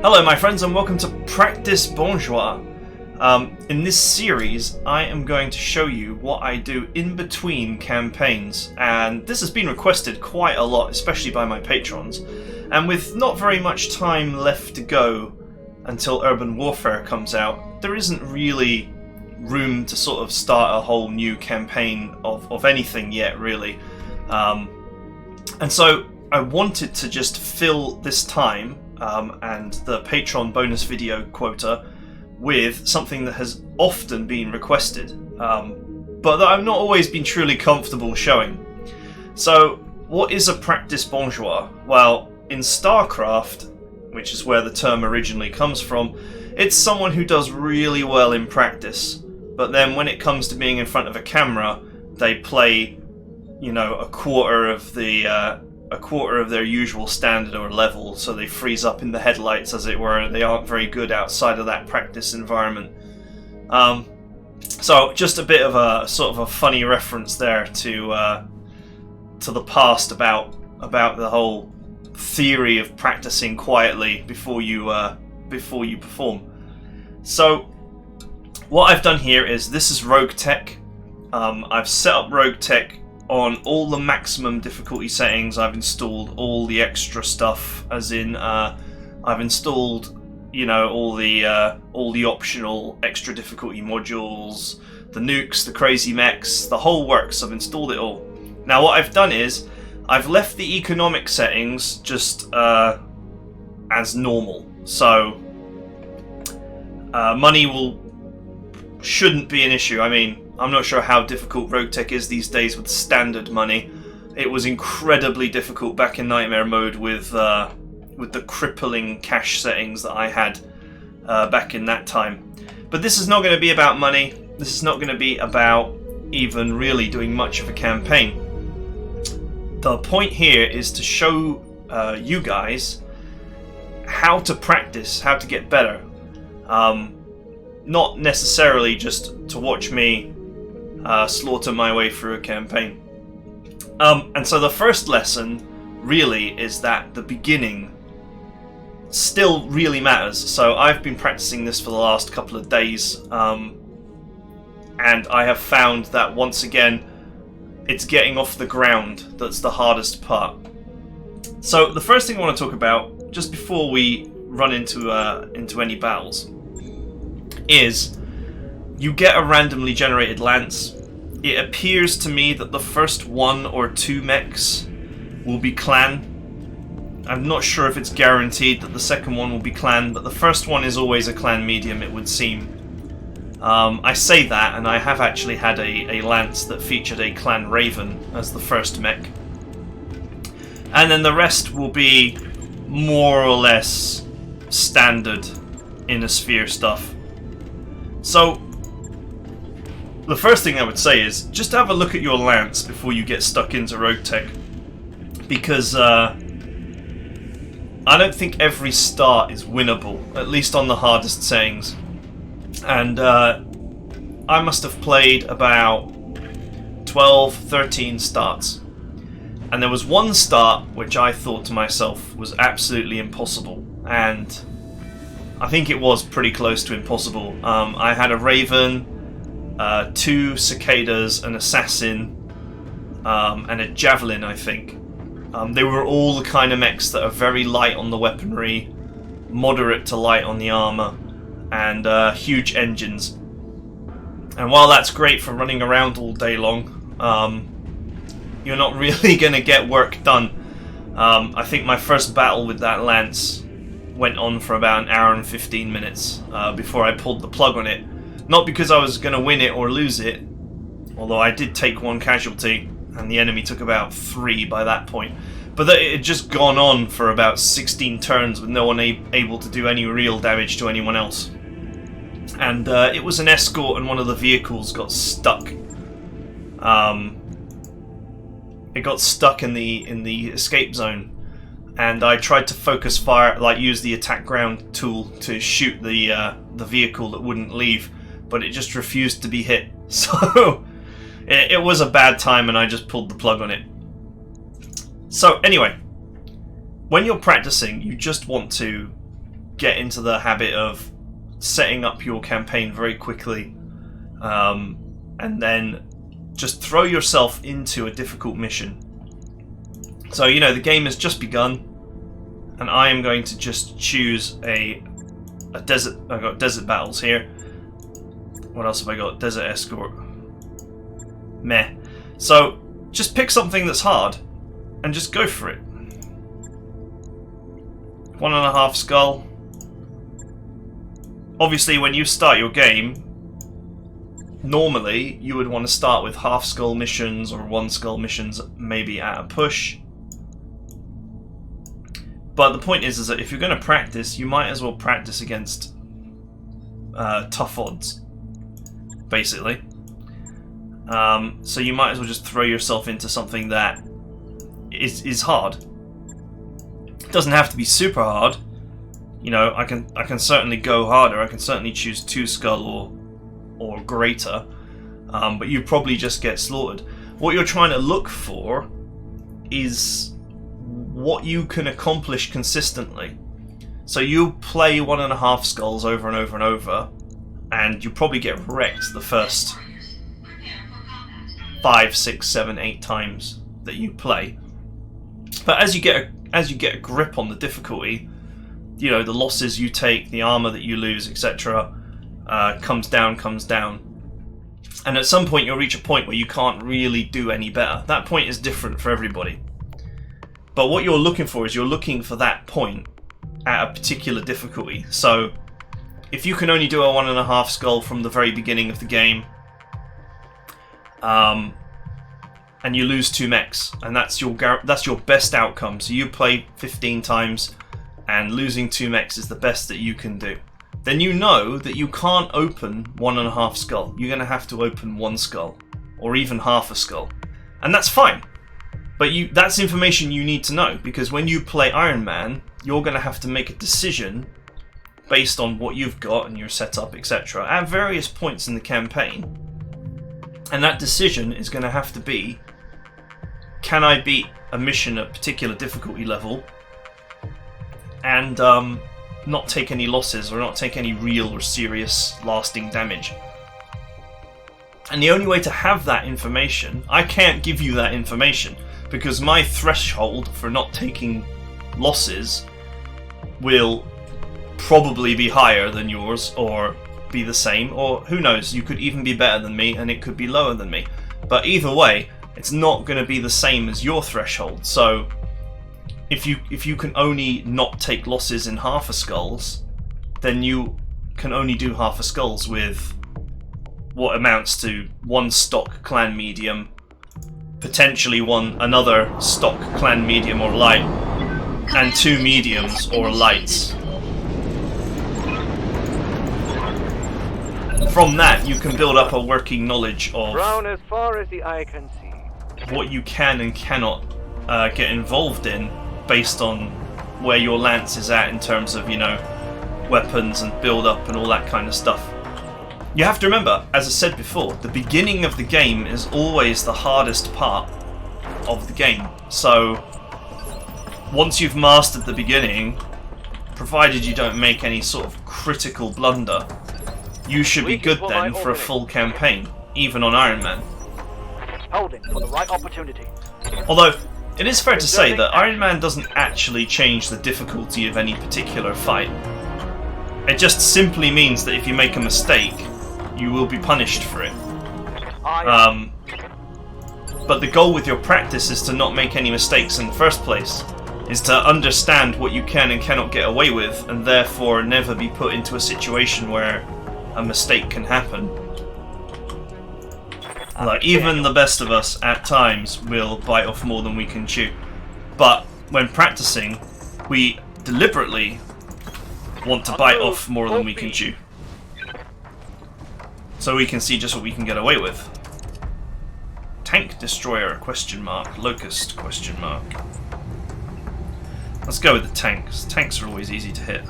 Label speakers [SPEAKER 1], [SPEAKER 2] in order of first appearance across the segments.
[SPEAKER 1] Hello my friends and welcome to Practise Bonjwa. In this series I am going to show you what I do in between campaigns, and this has been requested quite a lot, especially by my patrons, and with not very much time left to go until Urban Warfare comes out, there isn't really room to sort of start a whole new campaign of anything yet really, and so I wanted to just fill this time and the Patreon bonus video quota with something that has often been requested, but that I've not always been truly comfortable showing. So, what is a Practise Bonjwa? Well, in StarCraft, which is where the term originally comes from, it's someone who does really well in practice, but then when it comes to being in front of a camera, they play, you know, a quarter of their usual standard or level, so they freeze up in the headlights, as it were. They aren't very good outside of that practice environment. So just a bit of a sort of a funny reference there to the past about the whole theory of practicing quietly before you perform. So what I've done here is, this is RogueTech. I've set up RogueTech on all the maximum difficulty settings. I've installed all the extra stuff, as in I've installed, you know, all the optional extra difficulty modules, the nukes, the crazy mechs, the whole works. I've installed it all. Now what I've done is I've left the economic settings just as normal, so money shouldn't be an issue. I mean, I'm not sure how difficult RogueTech is these days with standard money. It was incredibly difficult back in Nightmare mode with the crippling cash settings that I had back in that time. But this is not going to be about money. This is not going to be about even really doing much of a campaign. The point here is to show you guys how to practice, how to get better. Not necessarily just to watch me slaughter my way through a campaign. And so the first lesson really is that the beginning still really matters. So I've been practicing this for the last couple of days, and I have found that once again it's getting off the ground that's the hardest part. So the first thing I want to talk about, just before we run into any battles, is you get a randomly generated lance. It appears to me that the first 1 or 2 mechs will be clan. I'm not sure if it's guaranteed that the second one will be clan, but the first one is always a clan medium, it would seem. I say that, and I have actually had a lance that featured a clan raven as the first mech. And then the rest will be more or less standard Inner Sphere stuff. So the first thing I would say is just have a look at your lance before you get stuck into RogueTech, because I don't think every start is winnable, at least on the hardest settings. And I must have played about 12, 13 starts, and there was one start which I thought to myself was absolutely impossible, and I think it was pretty close to impossible. I had a raven, 2 cicadas, an assassin, and a javelin, I think. They were all the kind of mechs that are very light on the weaponry, moderate to light on the armor, and huge engines. And while that's great for running around all day long, you're not really going to get work done. I think my first battle with that lance went on for about 1 hour and 15 minutes before I pulled the plug on it. Not because I was going to win it or lose it, although I did take 1 casualty, and the enemy took about 3 by that point. But that it had just gone on for about 16 turns with no one able to do any real damage to anyone else. And it was an escort, and one of the vehicles got stuck. It got stuck in the escape zone, and I tried to focus fire, like use the attack ground tool to shoot the vehicle that wouldn't leave, but it just refused to be hit. So it was a bad time, and I just pulled the plug on it. So anyway, when you're practicing, you just want to get into the habit of setting up your campaign very quickly, and then just throw yourself into a difficult mission. So, you know, the game has just begun, and I am going to just choose a desert. I've got desert battles here. What else have I got? Desert escort. Meh. So, just pick something that's hard, and just go for it. 1.5 skull. Obviously, when you start your game, normally you would want to start with half skull missions or 1 skull missions, maybe at a push. But the point is that if you're going to practice, you might as well practice against tough odds, basically. So you might as well just throw yourself into something that is hard. It doesn't have to be super hard. You know, I can certainly go harder. I can certainly choose 2 skull or greater, but you probably just get slaughtered. What you're trying to look for is what you can accomplish consistently. So you play 1.5 skulls over and over and over, and you probably get wrecked the first 5, 6, 7, 8 times that you play. But as you get a grip on the difficulty, you know, the losses you take, the armor that you lose, etc., comes down, and at some point you'll reach a point where you can't really do any better. That point is different for everybody. But what you're looking for is you're looking for that point at a particular difficulty. So if you can only do a 1.5 skull from the very beginning of the game, and you lose 2 mechs, and that's your best outcome. So you play 15 times, and losing 2 mechs is the best that you can do. Then you know that you can't open 1.5 skull. You're going to have to open 1 skull, or even half a skull, and that's fine. But that's information you need to know, because when you play Iron Man, you're going to have to make a decision based on what you've got and your setup, etc., at various points in the campaign. And that decision is going to have to be, can I beat a mission at a particular difficulty level and not take any losses or not take any real or serious lasting damage? And the only way to have that information, I can't give you that information, because my threshold for not taking losses will probably be higher than yours, or be the same, or who knows, you could even be better than me and it could be lower than me. But either way, it's not going to be the same as your threshold. So if you can only not take losses in half a skulls, then you can only do half a skulls with what amounts to 1 stock clan medium, potentially another stock clan medium or light, and 2 mediums or lights. From that, you can build up a working knowledge of
[SPEAKER 2] brown as far as the eye can see,
[SPEAKER 1] what you can and cannot get involved in based on where your lance is at in terms of, you know, weapons and build up and all that kind of stuff. You have to remember, as I said before, the beginning of the game is always the hardest part of the game. So once you've mastered the beginning, provided you don't make any sort of critical blunder, you should be good then for a full campaign, even on Iron Man.
[SPEAKER 2] holding for the right opportunity.
[SPEAKER 1] Although, it is fair to say that Iron Man doesn't actually change the difficulty of any particular fight. It just simply means that if you make a mistake, you will be punished for it. But the goal with your practice is to not make any mistakes in the first place, is to understand what you can and cannot get away with, and therefore never be put into a situation where a mistake can happen. Like, even the best of us, at times, will bite off more than we can chew. But when practicing, we deliberately want to bite off more than we can chew, so we can see just what we can get away with. Tank destroyer, question mark. Locust, question mark. Let's go with the tanks. Tanks are always easy to hit.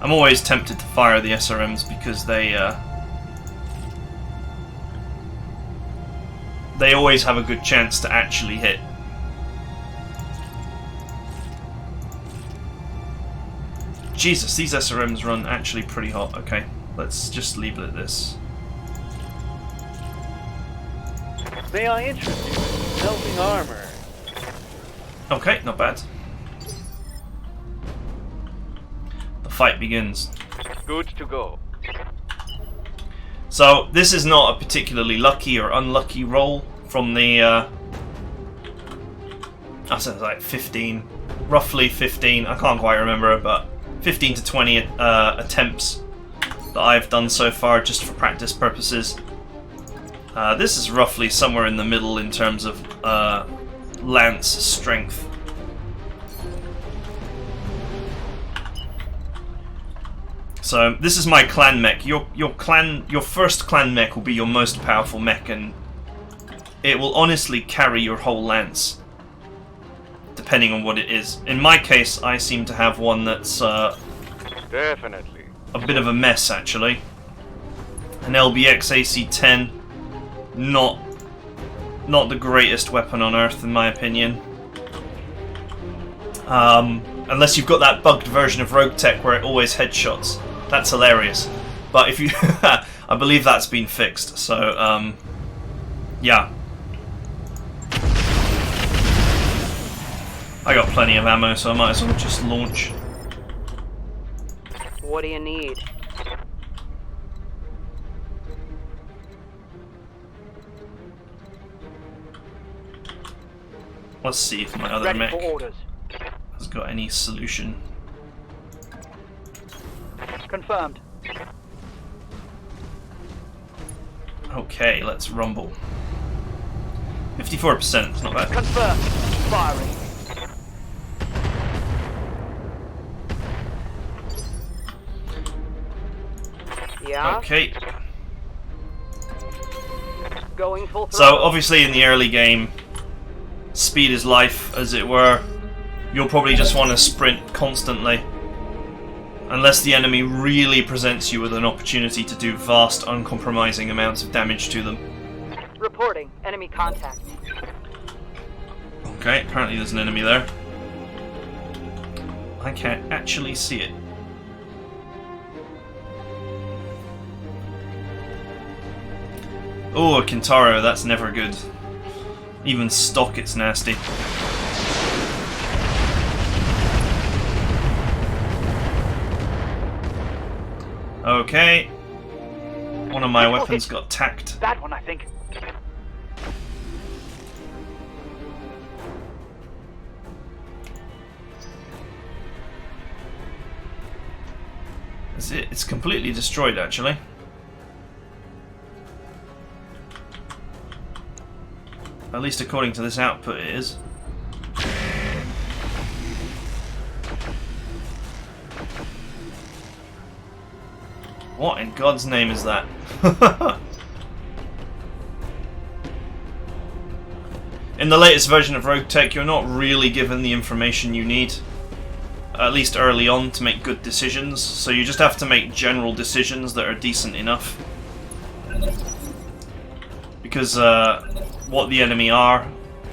[SPEAKER 1] I'm always tempted to fire the SRMs because they they always have a good chance to actually hit. Jesus, these SRMs run actually pretty hot. Okay, let's just leave it at this.
[SPEAKER 2] May I interest you in melting armor?
[SPEAKER 1] Okay, not bad. The fight begins.
[SPEAKER 2] Good to go.
[SPEAKER 1] So this is not a particularly lucky or unlucky roll from the I said like 15, roughly 15, I can't quite remember, but 15 to 20 attempts that I've done so far just for practice purposes. This is roughly somewhere in the middle in terms of lance strength. So this is my clan mech. Your first clan mech will be your most powerful mech, and it will honestly carry your whole lance, depending on what it is. In my case, I seem to have one that's
[SPEAKER 2] definitely
[SPEAKER 1] a bit of a mess, actually. An LBX AC-10, not the greatest weapon on Earth, in my opinion. Unless you've got that bugged version of RogueTech where it always headshots. That's hilarious. But if you... I believe that's been fixed, so, yeah. I got plenty of ammo, so I might as well just launch.
[SPEAKER 3] What do you need?
[SPEAKER 1] Let's see if my other
[SPEAKER 2] ready
[SPEAKER 1] mech
[SPEAKER 2] for orders.
[SPEAKER 1] has got any solution.
[SPEAKER 2] Confirmed.
[SPEAKER 1] Okay, let's rumble. 54%, it's not bad.
[SPEAKER 2] Confirmed. Firing.
[SPEAKER 3] Yeah?
[SPEAKER 1] Okay.
[SPEAKER 3] Going full
[SPEAKER 1] So
[SPEAKER 3] throttle.
[SPEAKER 1] obviously in the early game, speed is life, as it were. You'll probably just want to sprint constantly, unless the enemy really presents you with an opportunity to do vast, uncompromising amounts of damage to them.
[SPEAKER 3] Reporting. Enemy contact.
[SPEAKER 1] Okay, apparently there's an enemy there. I can't actually see it. Oh, a Kintaro, that's never good. Even stock, it's nasty. Okay. One of my weapons got tacked.
[SPEAKER 2] That one, I think.
[SPEAKER 1] That's it. It's completely destroyed, actually. At least according to this output it is. What in God's name is that? In the latest version of RogueTech, you're not really given the information you need, at least early on, to make good decisions, so you just have to make general decisions that are decent enough. Because what the enemy are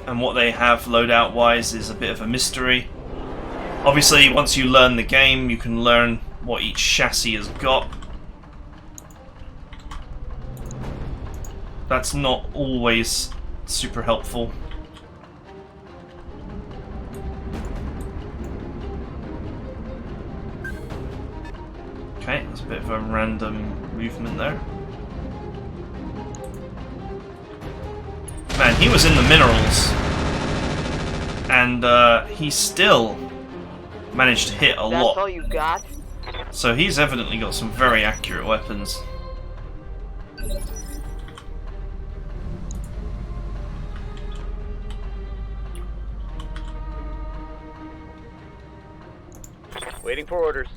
[SPEAKER 1] and what they have loadout wise is a bit of a mystery. Obviously, once you learn the game, you can learn what each chassis has got. That's not always super helpful. Okay, that's a bit of a random movement there. Man, he was in the minerals, and he still managed to hit a
[SPEAKER 3] That's
[SPEAKER 1] lot.
[SPEAKER 3] all you got?
[SPEAKER 1] So he's evidently got some very accurate weapons.
[SPEAKER 2] Waiting for orders.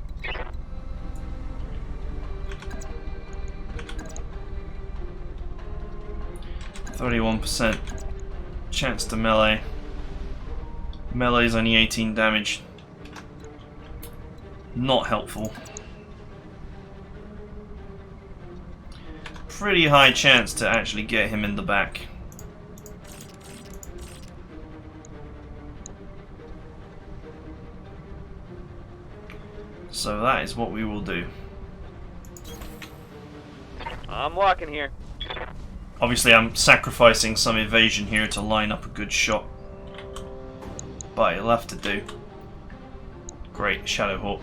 [SPEAKER 1] 31% chance to melee. Melee is only 18 damage. Not helpful. Pretty high chance to actually get him in the back. So that is what we will do.
[SPEAKER 2] I'm walking here.
[SPEAKER 1] Obviously I'm sacrificing some evasion here to line up a good shot. But it'll have to do. Great, Shadowhawk.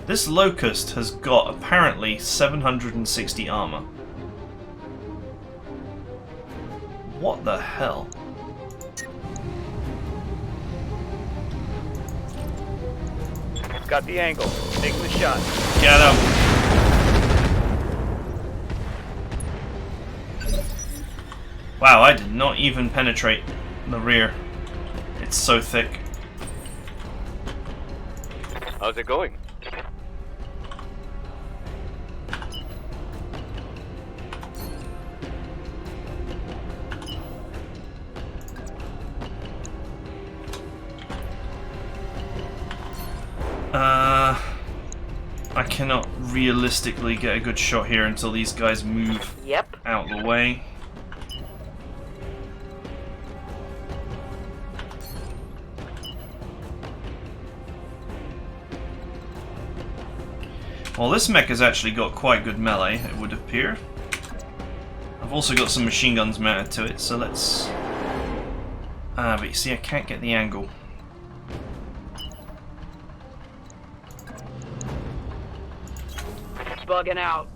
[SPEAKER 1] This Locust has got apparently 760 armor. What the hell?
[SPEAKER 2] Got the angle. Taking the shot.
[SPEAKER 1] Get him! Wow, I did not even penetrate the rear. It's so thick.
[SPEAKER 2] How's it going?
[SPEAKER 1] I cannot realistically get a good shot here until these guys move out the way. Well, this mech has actually got quite good melee, it would appear. I've also got some machine guns mounted to it, so let's... but you see I can't get the angle.
[SPEAKER 3] Bugging out.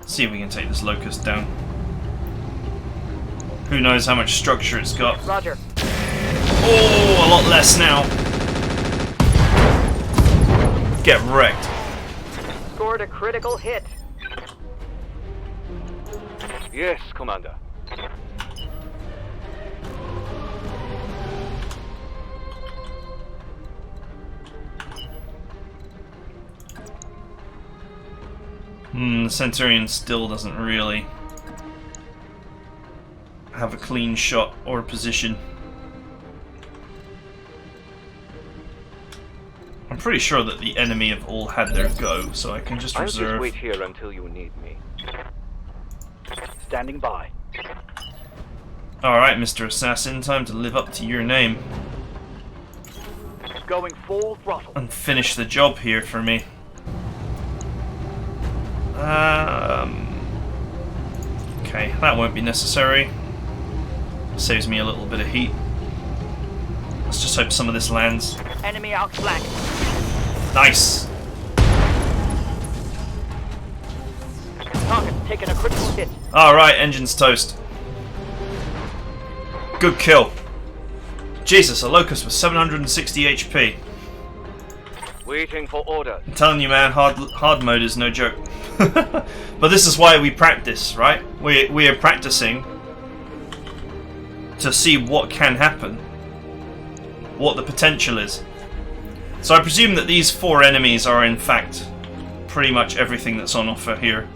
[SPEAKER 1] See if we can take this Locust down. Who knows how much structure it's got.
[SPEAKER 3] Roger.
[SPEAKER 1] Oh, a lot less now. Get wrecked.
[SPEAKER 3] Scored a critical hit.
[SPEAKER 2] Yes, Commander.
[SPEAKER 1] The Centurion still doesn't really have a clean shot or a position. I'm pretty sure that the enemy have all had their go, so I can just
[SPEAKER 2] I'll
[SPEAKER 1] reserve.
[SPEAKER 2] just wait here until you need me. Standing by.
[SPEAKER 1] Alright, Mr. Assassin, time to live up to your name
[SPEAKER 2] Going full throttle.
[SPEAKER 1] and finish the job here for me. Okay, that won't be necessary. Saves me a little bit of heat. Let's just hope some of this lands.
[SPEAKER 3] Enemy outflanked.
[SPEAKER 1] Nice!
[SPEAKER 3] Target taking a critical hit.
[SPEAKER 1] Alright, engine's toast. Good kill. Jesus, a Locust with 760 HP.
[SPEAKER 2] Waiting for orders.
[SPEAKER 1] I'm telling you, man, hard mode is no joke. But this is why we practice, right? We are practicing to see what can happen, what the potential is. So I presume that these 4 enemies are in fact pretty much everything that's on offer here.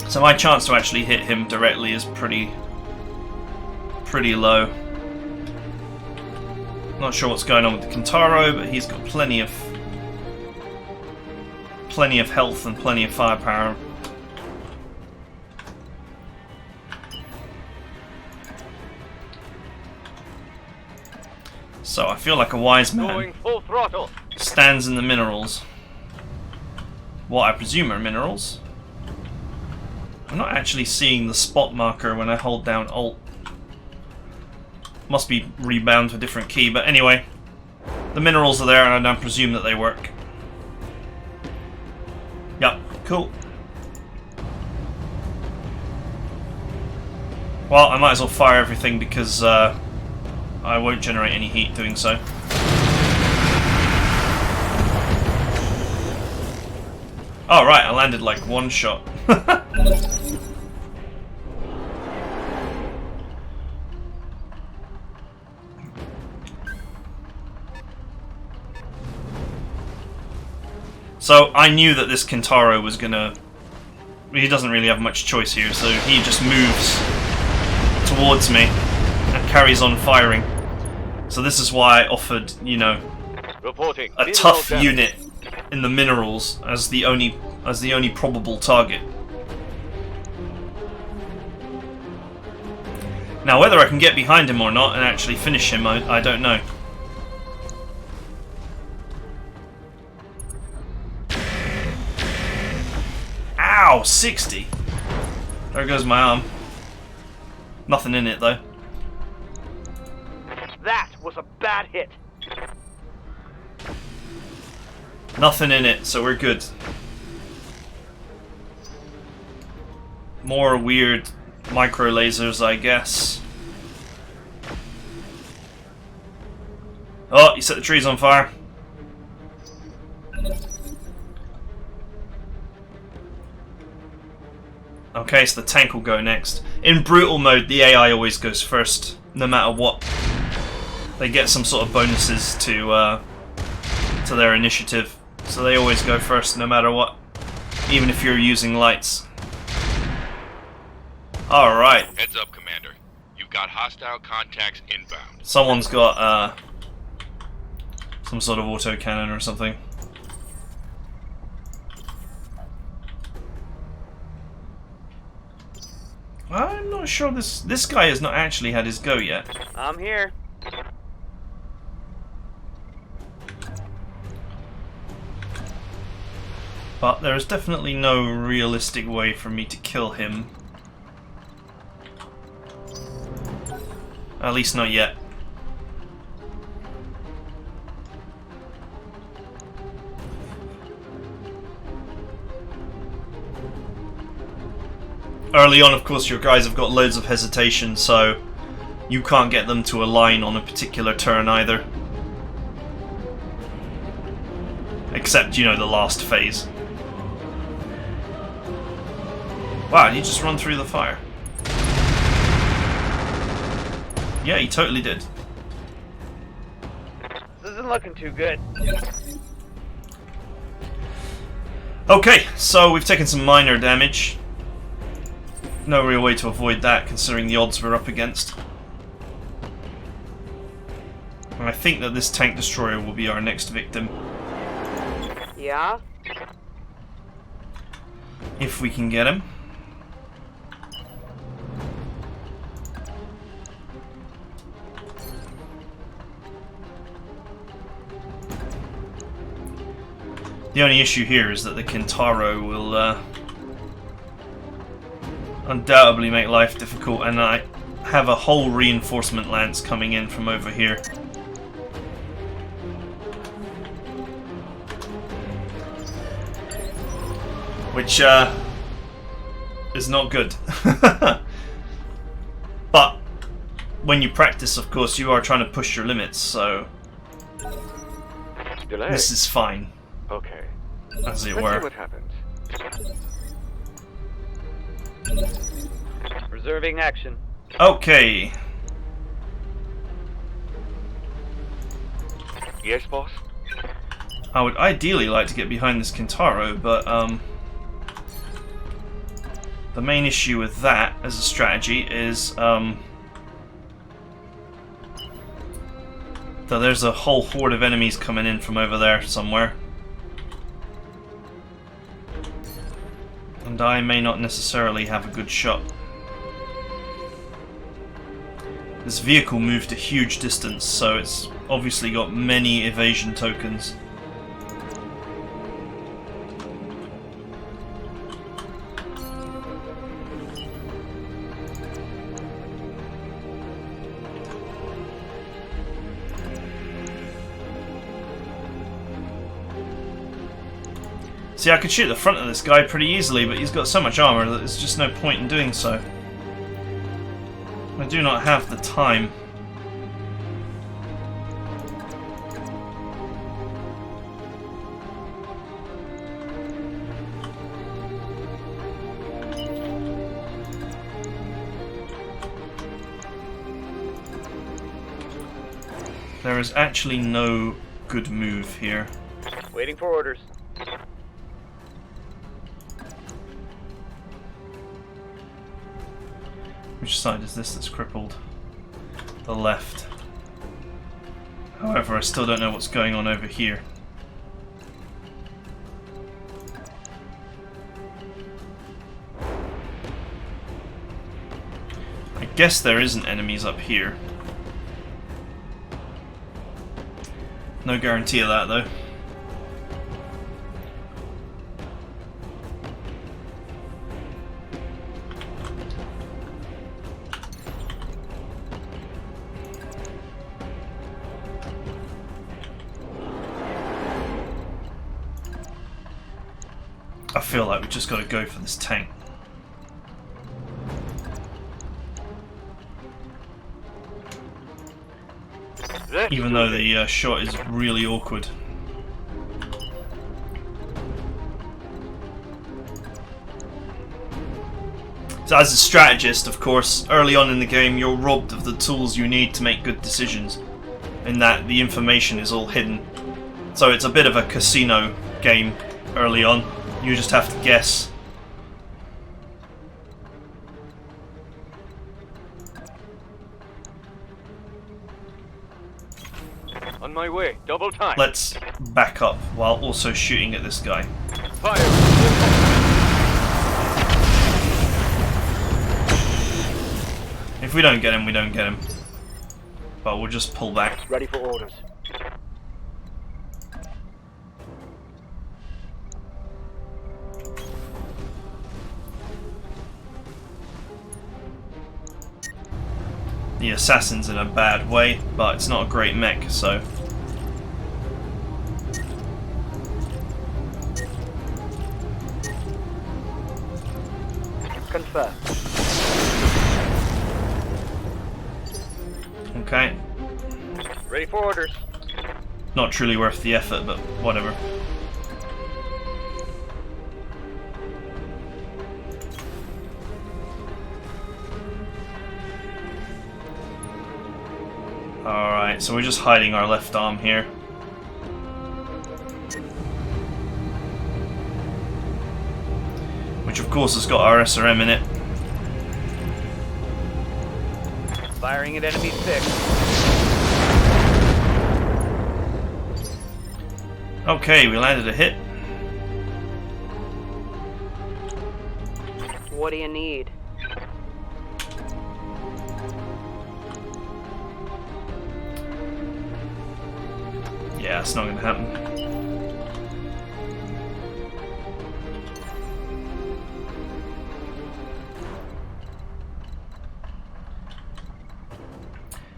[SPEAKER 1] So my chance to actually hit him directly is pretty low. Not sure what's going on with the Kintaro, but he's got plenty of health and plenty of firepower. So I feel like a wise man
[SPEAKER 2] Going full throttle.
[SPEAKER 1] stands in the minerals. What I presume are minerals. I'm not actually seeing the spot marker when I hold down Alt. Must be rebound to a different key, but anyway. The minerals are there and I presume that they work. Yep, cool. Well, I might as well fire everything because I won't generate any heat doing so. Oh right, I landed like one shot. So I knew that this Kintaro was gonna... He doesn't really have much choice here, so he just moves towards me and carries on firing. So this is why I offered, you know,
[SPEAKER 2] Reporting.
[SPEAKER 1] a tough unit in the minerals as the only as the only probable target. Now, whether I can get behind him or not and actually finish him, I don't know. Ow! 60! There goes my arm. Nothing in it, though.
[SPEAKER 3] That was a bad hit.
[SPEAKER 1] Nothing in it, so we're good. More weird micro lasers, I guess. Oh, you set the trees on fire. Okay, so the tank will go next. In brutal mode, the AI always goes first, no matter what. They get some sort of bonuses to their initiative, so they always go first, no matter what, even if you're using lights. All right.
[SPEAKER 4] Heads up, Commander. You've got hostile contacts inbound.
[SPEAKER 1] Someone's got some sort of autocannon or something. I'm not sure this guy has not actually had his go yet.
[SPEAKER 3] I'm here.
[SPEAKER 1] But there is definitely no realistic way for me to kill him. At least not yet. Early on, of course, your guys have got loads of hesitation, so you can't get them to align on a particular turn either. Except, you know, the last phase. Wow, did he just run through the fire? Yeah, he totally did.
[SPEAKER 3] This isn't looking too good.
[SPEAKER 1] Okay, so we've taken some minor damage. No real way to avoid that, considering the odds we're up against. And I think that this tank destroyer will be our next victim.
[SPEAKER 3] Yeah?
[SPEAKER 1] If we can get him. The only issue here is that the Kintaro will undoubtedly make life difficult, and I have a whole reinforcement lance coming in from over here. Which is not good. But when you practice, of course, you are trying to push your limits, so
[SPEAKER 2] Delay.
[SPEAKER 1] this is fine,
[SPEAKER 2] Okay.
[SPEAKER 1] as it
[SPEAKER 2] Let's see
[SPEAKER 1] were.
[SPEAKER 2] what happens.
[SPEAKER 3] Reserving action.
[SPEAKER 1] Okay.
[SPEAKER 2] Yes, boss?
[SPEAKER 1] I would ideally like to get behind this Kintaro, but the main issue with that as a strategy is that there's a whole horde of enemies coming in from over there somewhere. And I may not necessarily have a good shot. This vehicle moved a huge distance, so it's obviously got many evasion tokens. See, I could shoot the front of this guy pretty easily, but he's got so much armor that there's just no point in doing so. I do not have the time. There is actually no good move here.
[SPEAKER 3] Waiting for orders.
[SPEAKER 1] Which side is this that's crippled? The left. However, I still don't know what's going on over here. guess there isn't enemies up here. No guarantee of that though. I feel like we just got to go for this tank. Even though the shot is really awkward. So as a strategist, of course, early on in the game you're robbed of the tools you need to make good decisions, in that the information is all hidden. So it's a bit of a casino game early on. You just have to guess.
[SPEAKER 2] On my way. Double time.
[SPEAKER 1] Let's back up while also shooting at this guy.
[SPEAKER 2] Fire.
[SPEAKER 1] If we don't get him, we don't get him. But we'll just pull back.
[SPEAKER 2] Ready for orders.
[SPEAKER 1] The assassin's in a bad way, but it's not a great mech, so...
[SPEAKER 2] Confirm.
[SPEAKER 1] Okay.
[SPEAKER 3] Ready for orders.
[SPEAKER 1] Not truly worth the effort, but whatever. Alright, so we're just hiding our left arm here. Which of course has got our SRM in it.
[SPEAKER 3] Firing at enemy 6.
[SPEAKER 1] Okay, we landed a hit.
[SPEAKER 3] What do you need?
[SPEAKER 1] Yeah, it's not going to happen.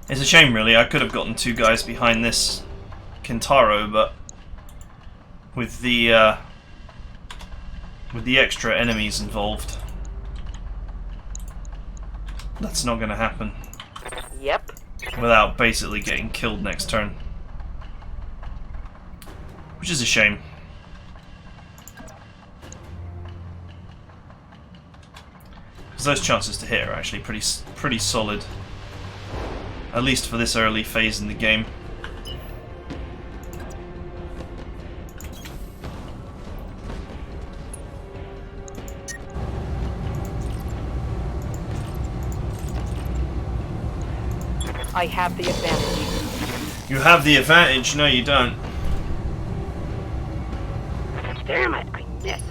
[SPEAKER 1] It's a shame, really. I could have gotten two guys behind this Kintaro, but with the extra enemies involved, that's not going to happen.
[SPEAKER 3] Yep.
[SPEAKER 1] Without basically getting killed next turn. Which is a shame. Because those chances to hit are actually pretty solid. At least for this early phase in the game.
[SPEAKER 5] I have the advantage.
[SPEAKER 1] You have the advantage. No, you don't.
[SPEAKER 5] Damn it, I missed.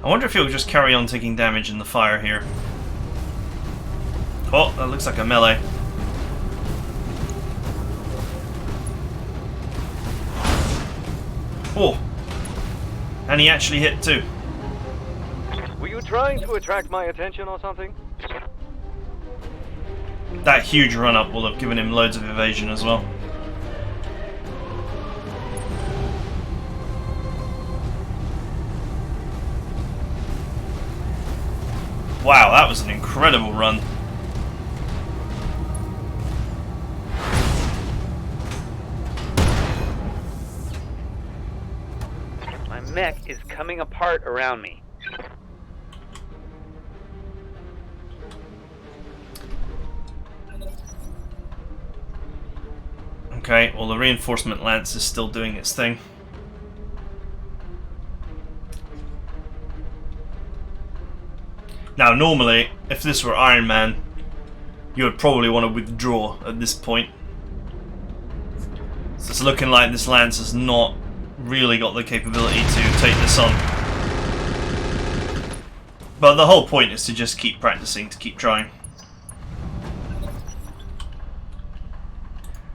[SPEAKER 1] I wonder if he'll just carry on taking damage in the fire here. Oh, that looks like a melee. Oh! And he actually hit too.
[SPEAKER 2] Were you trying to attract my attention or something?
[SPEAKER 1] That huge run-up will have given him loads of evasion as well. Wow, that was an incredible run.
[SPEAKER 3] My mech is coming apart around me.
[SPEAKER 1] Okay, well the reinforcement lance is still doing its thing. Now normally, if this were Iron Man, you would probably want to withdraw at this point. So it's looking like this lance is not really got the capability to take this on. But the whole point is to just keep practicing, to keep trying.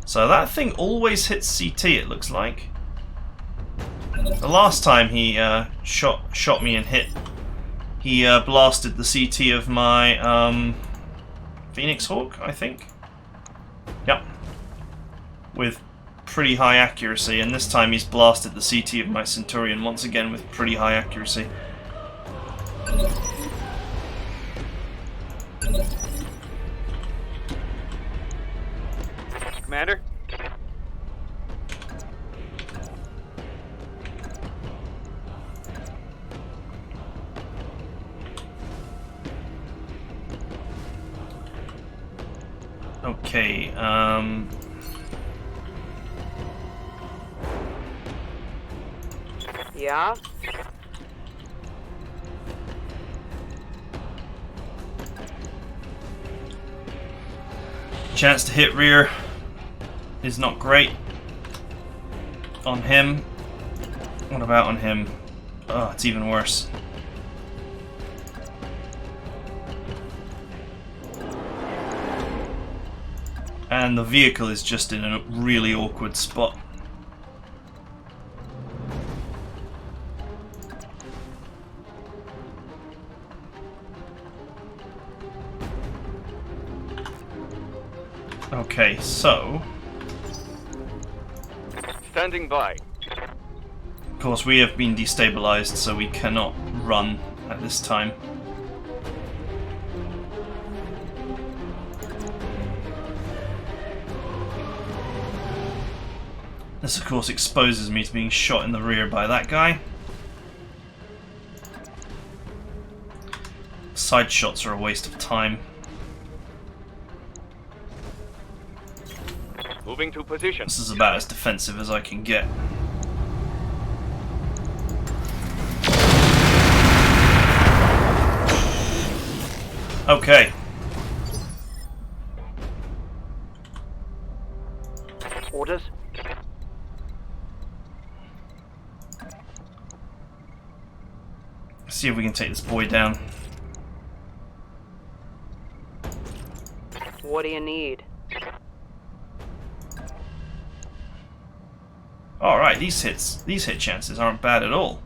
[SPEAKER 1] So that thing always hits CT, it looks like. The last time he shot me and hit, he blasted the CT of my Phoenix Hawk, I think. Yep. With pretty high accuracy, and this time he's blasted the CT of my Centurion once again with pretty high accuracy.
[SPEAKER 3] Commander?
[SPEAKER 1] Okay,
[SPEAKER 5] Yeah?
[SPEAKER 1] chance to hit rear is not great on him. What about on him? Oh, it's even worse. And the vehicle is just in a really awkward spot. Okay, so...
[SPEAKER 3] Standing by.
[SPEAKER 1] Of course, we have been destabilized, so we cannot run at this time. This, of course, exposes me to being shot in the rear by that guy. Side shots are a waste of time.
[SPEAKER 3] Moving to position.
[SPEAKER 1] This is about as defensive as I can get. Okay.
[SPEAKER 2] Orders?
[SPEAKER 1] Let's see if we can take this boy down.
[SPEAKER 5] What do you need?
[SPEAKER 1] Alright, these hit chances aren't bad at all.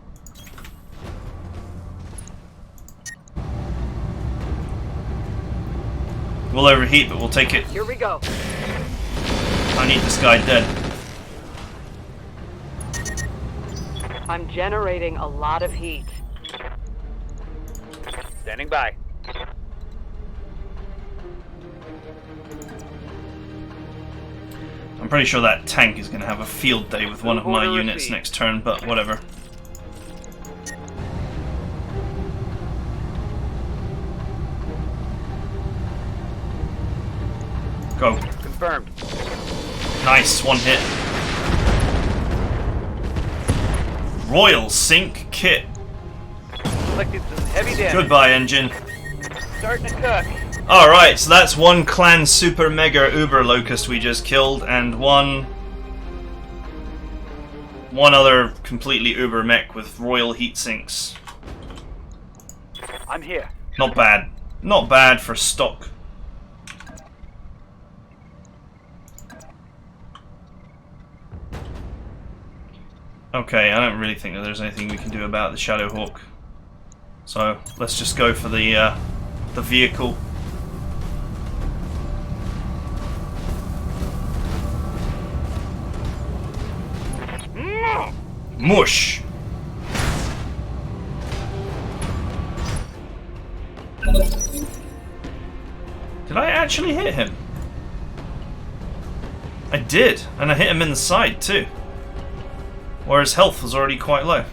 [SPEAKER 1] We'll overheat, but we'll take it.
[SPEAKER 5] Here we go.
[SPEAKER 1] I need this guy dead.
[SPEAKER 5] I'm generating a lot of heat.
[SPEAKER 3] Standing by.
[SPEAKER 1] I'm pretty sure that tank is going to have a field day with one of my
[SPEAKER 3] Order
[SPEAKER 1] units
[SPEAKER 3] received.
[SPEAKER 1] next turn, but whatever. Go.
[SPEAKER 3] Confirmed.
[SPEAKER 1] Nice, one hit. Royal Sync Kit.
[SPEAKER 3] Collected some heavy damage.
[SPEAKER 1] Goodbye, engine.
[SPEAKER 3] Starting to cook.
[SPEAKER 1] Alright, so that's one clan super mega uber locust we just killed, and one other completely uber mech with royal heat sinks.
[SPEAKER 2] I'm here.
[SPEAKER 1] Not bad. Not bad for stock. Okay, I don't really think that there's anything we can do about the Shadowhawk. So let's just go for the vehicle. Mush! Did I actually hit him? I did, and I hit him in the side too. Where his health was already quite low.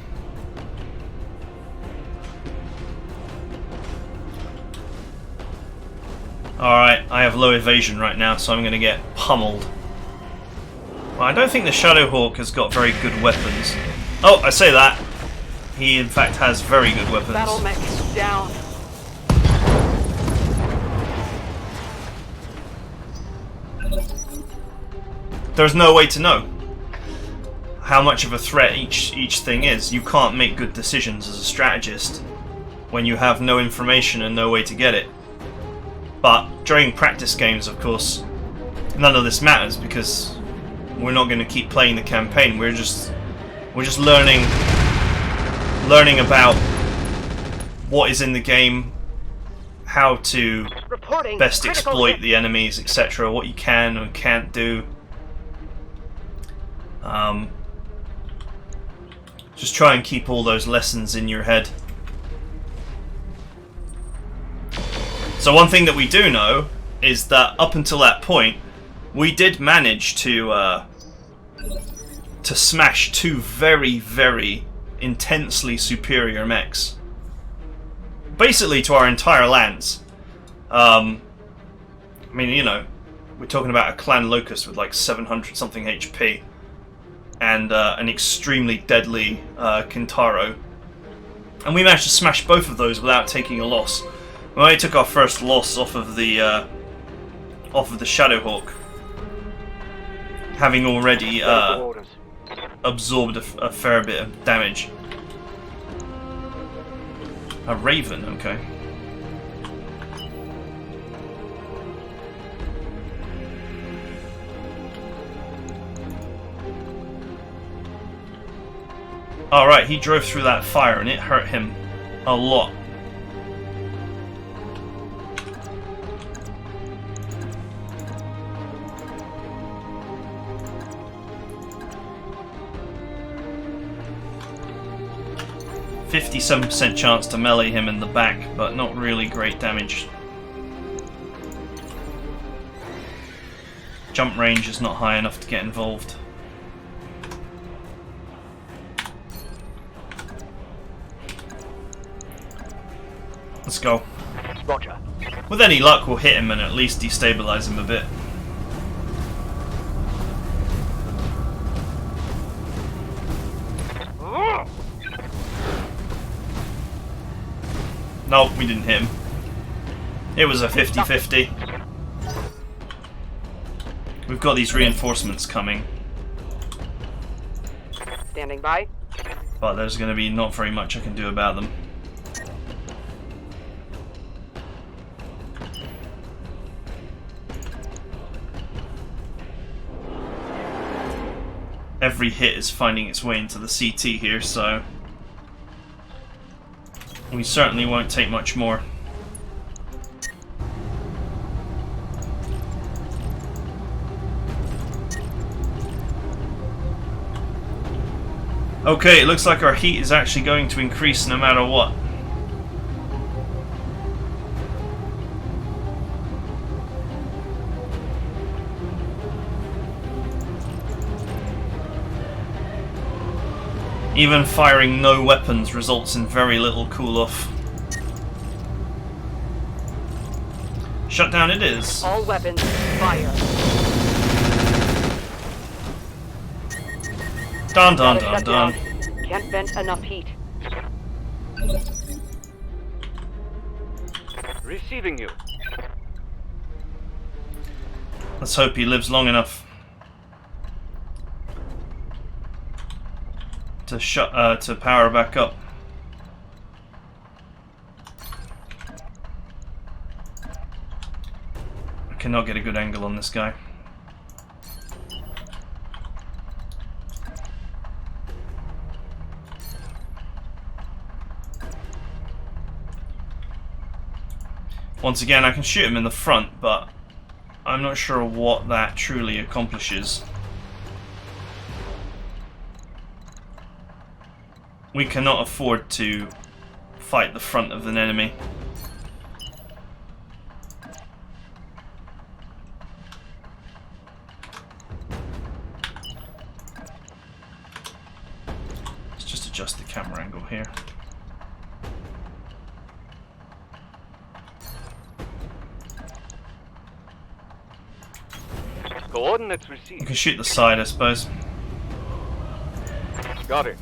[SPEAKER 1] Alright, I have low evasion right now, so I'm going to get pummeled. Well, I don't think the Shadowhawk has got very good weapons. Oh, I say that. He in fact has very good weapons.
[SPEAKER 5] Battle mech is down.
[SPEAKER 1] There's no way to know. how much of a threat each thing is. You can't make good decisions as a strategist when you have no information and no way to get it. But during practice games, of course, none of this matters because we're not going to keep playing the campaign. We're just learning about what is in the game, how to best exploit the enemies, etc. What you can and can't do. Just try and keep all those lessons in your head. So one thing that we do know is that up until that point, we did manage to smash two very, very intensely superior mechs. Basically to our entire lands. I mean, you know, we're talking about a clan Locust with like 700 something HP and an extremely deadly Kintaro. And we managed to smash both of those without taking a loss. We only took our first loss off of the Shadowhawk, having already absorbed a fair bit of damage. A Raven, okay. Alright, he drove through that fire and it hurt him a lot. %57% chance to melee him in the back, but not really great damage. Jump range is not high enough to get involved. Let's go.
[SPEAKER 2] Roger.
[SPEAKER 1] With any luck, we'll hit him and at least destabilize him a bit. Nope, we didn't hit him. It was a 50-50. We've got these reinforcements coming.
[SPEAKER 5] Standing by.
[SPEAKER 1] But there's going to be not very much I can do about them. Every hit is finding its way into the CT here, so we certainly won't take much more. Okay, it looks like our heat is actually going to increase no matter what. Even firing no weapons results in very little cool-off. Shutdown it is.
[SPEAKER 5] All weapons, fire.
[SPEAKER 1] Dun dun
[SPEAKER 5] Gotta
[SPEAKER 1] dun
[SPEAKER 5] shut
[SPEAKER 1] dun.
[SPEAKER 5] down. Can't vent enough heat.
[SPEAKER 2] Receiving you.
[SPEAKER 1] Let's hope he lives long enough to to power back up. I cannot get a good angle on this guy. Once again, I can shoot him in the front, but I'm not sure what that truly accomplishes. We cannot afford to fight the front of an enemy. Let's just adjust the camera angle here.
[SPEAKER 2] Coordinates
[SPEAKER 1] We
[SPEAKER 2] received.
[SPEAKER 1] can shoot the side, I suppose.
[SPEAKER 2] Got it.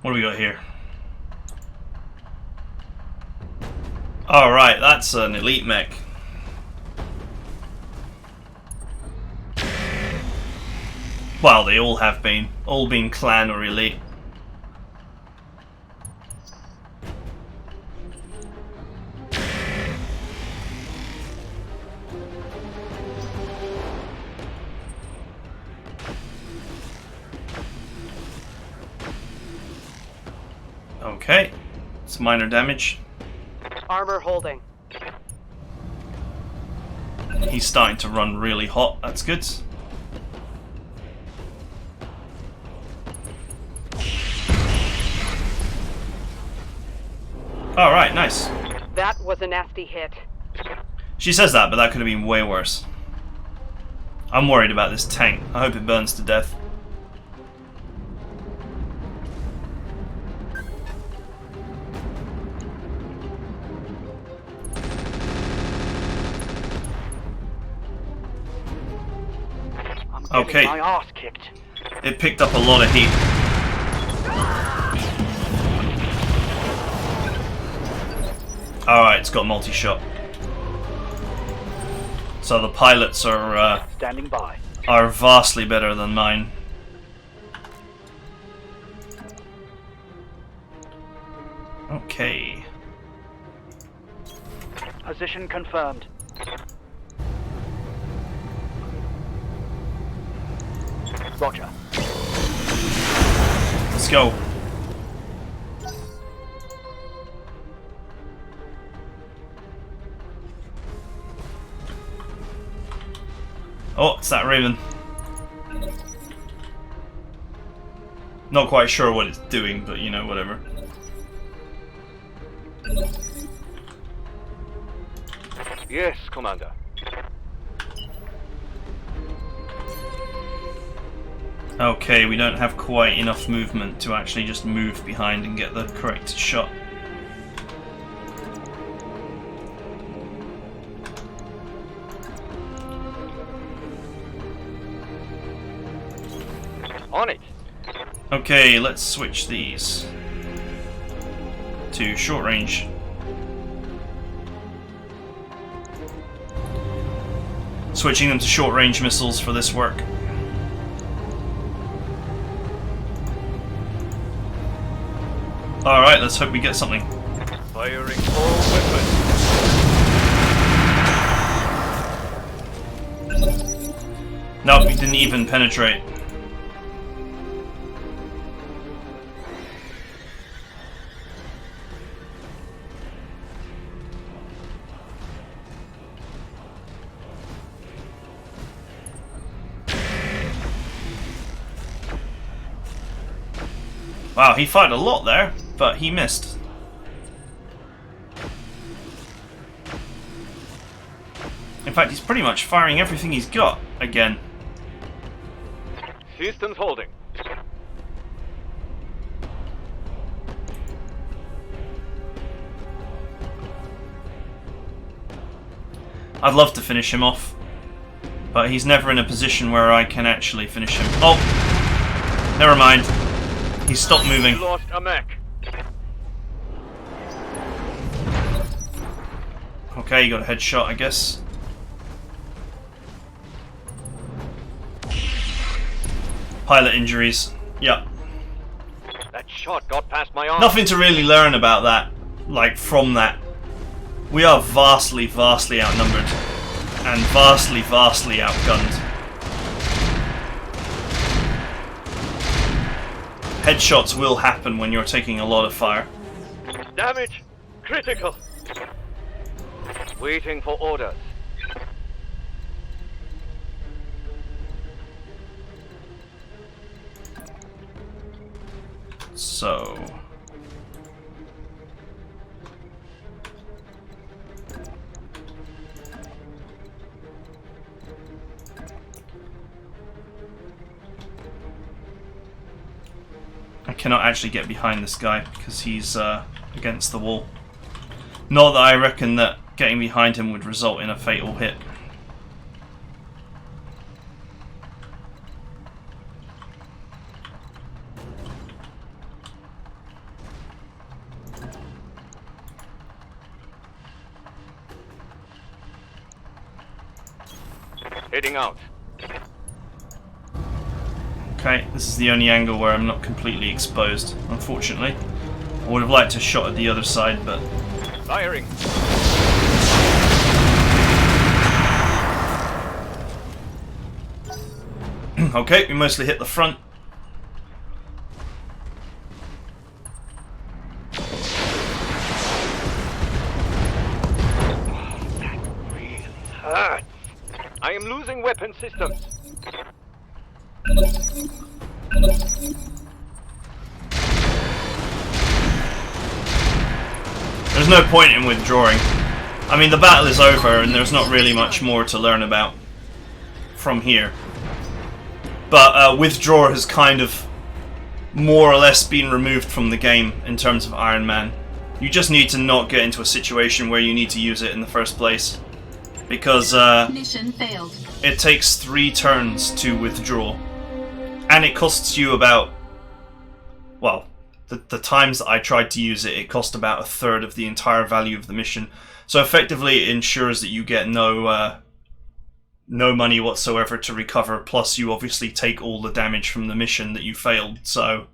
[SPEAKER 1] What do we got here? Alright, that's an elite mech. Well, they all have been. All been clan or elite. Okay, it's minor damage.
[SPEAKER 5] Armor holding.
[SPEAKER 1] He's starting to run really hot, that's good. Alright, nice.
[SPEAKER 5] That was a nasty hit.
[SPEAKER 1] She says that, but that could have been way worse. I'm worried about this tank. I hope it burns to death. Okay.
[SPEAKER 2] My ass kicked.
[SPEAKER 1] It picked up a lot of heat. Alright, it's got multi-shot. So the pilots are
[SPEAKER 2] Standing by.
[SPEAKER 1] are vastly better than mine. Okay.
[SPEAKER 2] Position confirmed. Roger.
[SPEAKER 1] Let's go. Oh, it's that Raven. Not quite sure what it's doing, but you know, whatever.
[SPEAKER 2] Yes, Commander.
[SPEAKER 1] Okay, we don't have quite enough movement to actually just move behind and get the correct shot.
[SPEAKER 2] On it.
[SPEAKER 1] Okay, let's switch these to short range. Switching them to short range missiles for this work. Alright, let's hope we get something.
[SPEAKER 2] Firing all weapons.
[SPEAKER 1] No, we didn't even penetrate. Wow, he fired a lot there, but he missed. In fact, he's pretty much firing everything he's got again.
[SPEAKER 2] Systems holding.
[SPEAKER 1] I'd love to finish him off, but he's never in a position where I can actually finish him. Oh! Never mind. He stopped moving.
[SPEAKER 2] We lost a mech.
[SPEAKER 1] Okay, you got a headshot, I guess. Pilot injuries. Yep.
[SPEAKER 2] That shot got past my arm.
[SPEAKER 1] Nothing to really learn about that, like, from that. We are vastly, vastly outnumbered. And vastly, vastly outgunned. Headshots will happen when you're taking a lot of fire.
[SPEAKER 2] Damage critical. Waiting for orders.
[SPEAKER 1] So... I cannot actually get behind this guy because he's against the wall. Not that I reckon that getting behind him would result in a fatal hit.
[SPEAKER 4] Heading out.
[SPEAKER 1] Okay, this is the only angle where I'm not completely exposed, unfortunately. I would have liked to have shot at the other side, but...
[SPEAKER 4] Firing.
[SPEAKER 1] Okay, we mostly hit the front.
[SPEAKER 4] I am losing weapon systems.
[SPEAKER 1] There's no point in withdrawing. I mean, the battle is over and there's not really much more to learn about from here. But withdraw has kind of more or less been removed from the game in terms of Iron Man. You just need to not get into a situation where you need to use it in the first place. Because
[SPEAKER 6] mission failed.
[SPEAKER 1] It takes 3 turns to withdraw. And it costs you about... Well, the times that I tried to use it, it cost about 1/3 of the entire value of the mission. So effectively it ensures that you get no money whatsoever to recover, plus you obviously take all the damage from the mission that you failed. So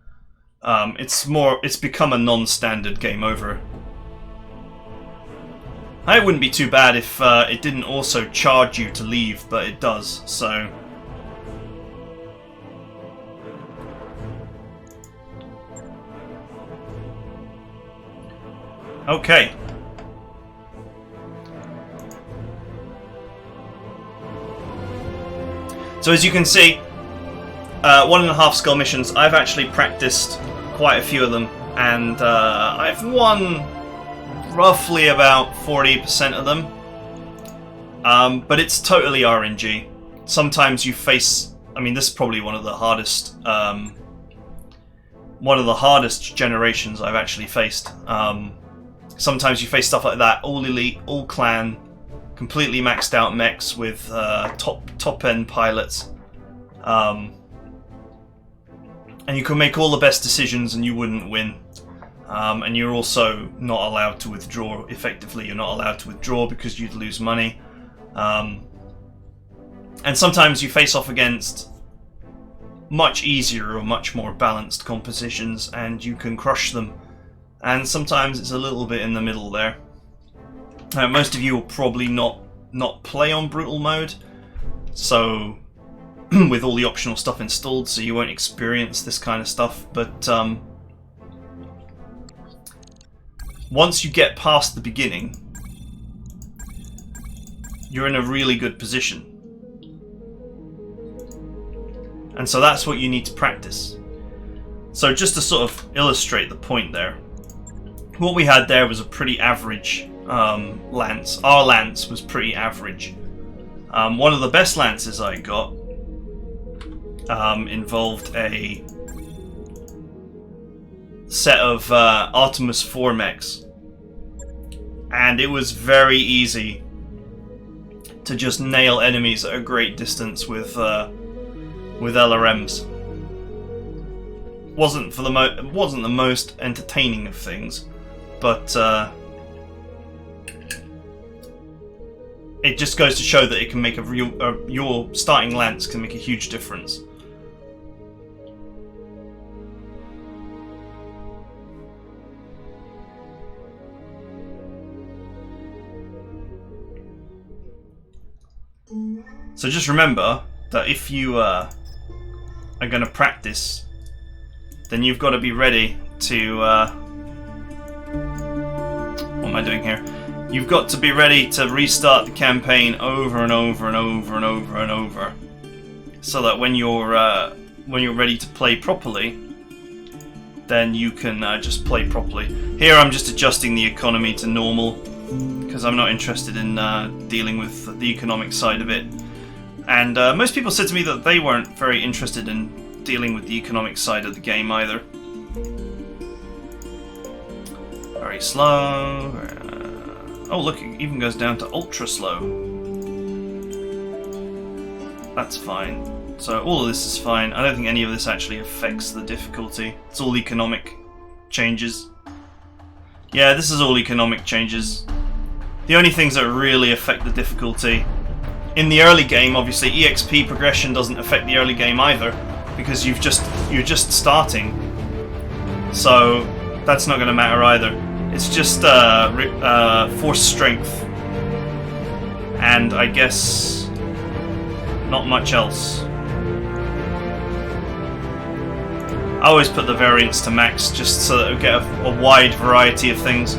[SPEAKER 1] it's become a non-standard game over. It wouldn't be too bad if it didn't also charge you to leave, but it does, so... Okay. So as you can see, 1.5 skull missions, I've actually practiced quite a few of them, and I've won roughly about 40% of them. But it's totally RNG. Sometimes you face... I mean, this is probably one of the hardest generations I've actually faced. Sometimes you face stuff like that, all elite, all clan, completely maxed out mechs with top end pilots, and you can make all the best decisions and you wouldn't win. And you're also not allowed to withdraw. Effectively, you're not allowed to withdraw because you'd lose money. And sometimes you face off against much easier or much more balanced compositions and you can crush them. And sometimes it's a little bit in the middle there. Most of you will probably not play on brutal mode, so with all the optional stuff installed, so you won't experience this kind of stuff. But once you get past the beginning, you're in a really good position. And so that's what you need to practice. So just to sort of illustrate the point there, what we had there was a pretty average lance. Our lance was pretty average. One of the best lances I got involved a set of Artemis 4 mechs, and it was very easy to just nail enemies at a great distance with LRMs. Wasn't the most entertaining of things, but it just goes to show that it can make your starting lance can make a huge difference. So just remember that if you are going to practice, then you've got to be ready to... what am I doing here? You've got to be ready to restart the campaign over and over and over and over and over, so that when you're ready to play properly, then you can just play properly. Here I'm just adjusting the economy to normal because I'm not interested in dealing with the economic side of it. And most people said to me that they weren't very interested in dealing with the economic side of the game either. Very slow. Oh look, it even goes down to ultra slow. That's fine. So all of this is fine. I don't think any of this actually affects the difficulty. It's all economic changes. Yeah, this is all economic changes. The only things that really affect the difficulty in the early game, obviously, EXP progression doesn't affect the early game either, because you're just starting. So that's not going to matter either. It's just force strength, and I guess not much else. I always put the variance to max just so that we get a wide variety of things.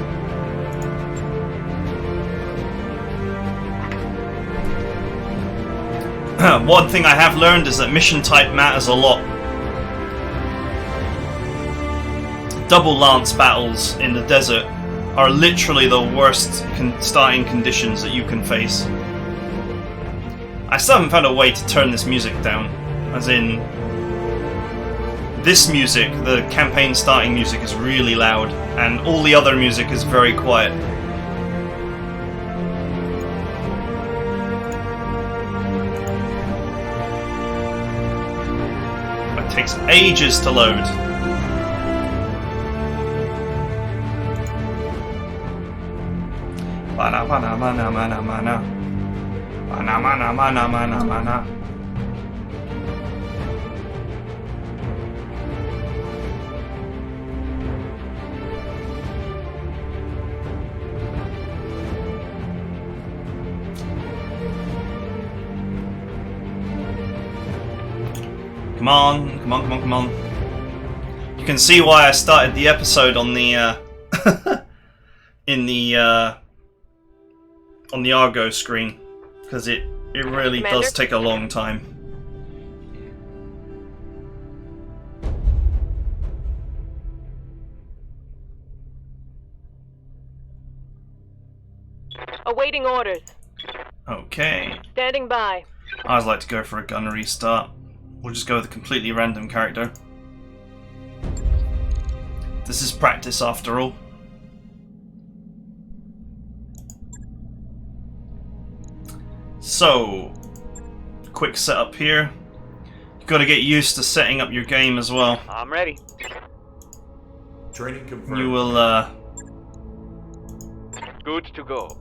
[SPEAKER 1] One thing I have learned is that mission type matters a lot. Double lance battles in the desert are literally the worst starting conditions that you can face. I still haven't found a way to turn this music down, as in this music, the campaign starting music, is really loud, and all the other music is very quiet. It takes ages to load. Mana mana mana mana mana. Mana mana mana mana mana. Come on, come on, come on, come on. You can see why I started the episode on the on the Argo screen, because it really
[SPEAKER 5] Commander?
[SPEAKER 1] does take a long time.
[SPEAKER 5] Awaiting orders.
[SPEAKER 1] Okay.
[SPEAKER 5] Standing by.
[SPEAKER 1] I always like to go for a gun restart. We'll just go with a completely random character. This is practice after all. So, quick setup here. You've got to get used to setting up your game as well.
[SPEAKER 3] I'm ready.
[SPEAKER 6] Training confirmed.
[SPEAKER 1] You will
[SPEAKER 3] Good to go.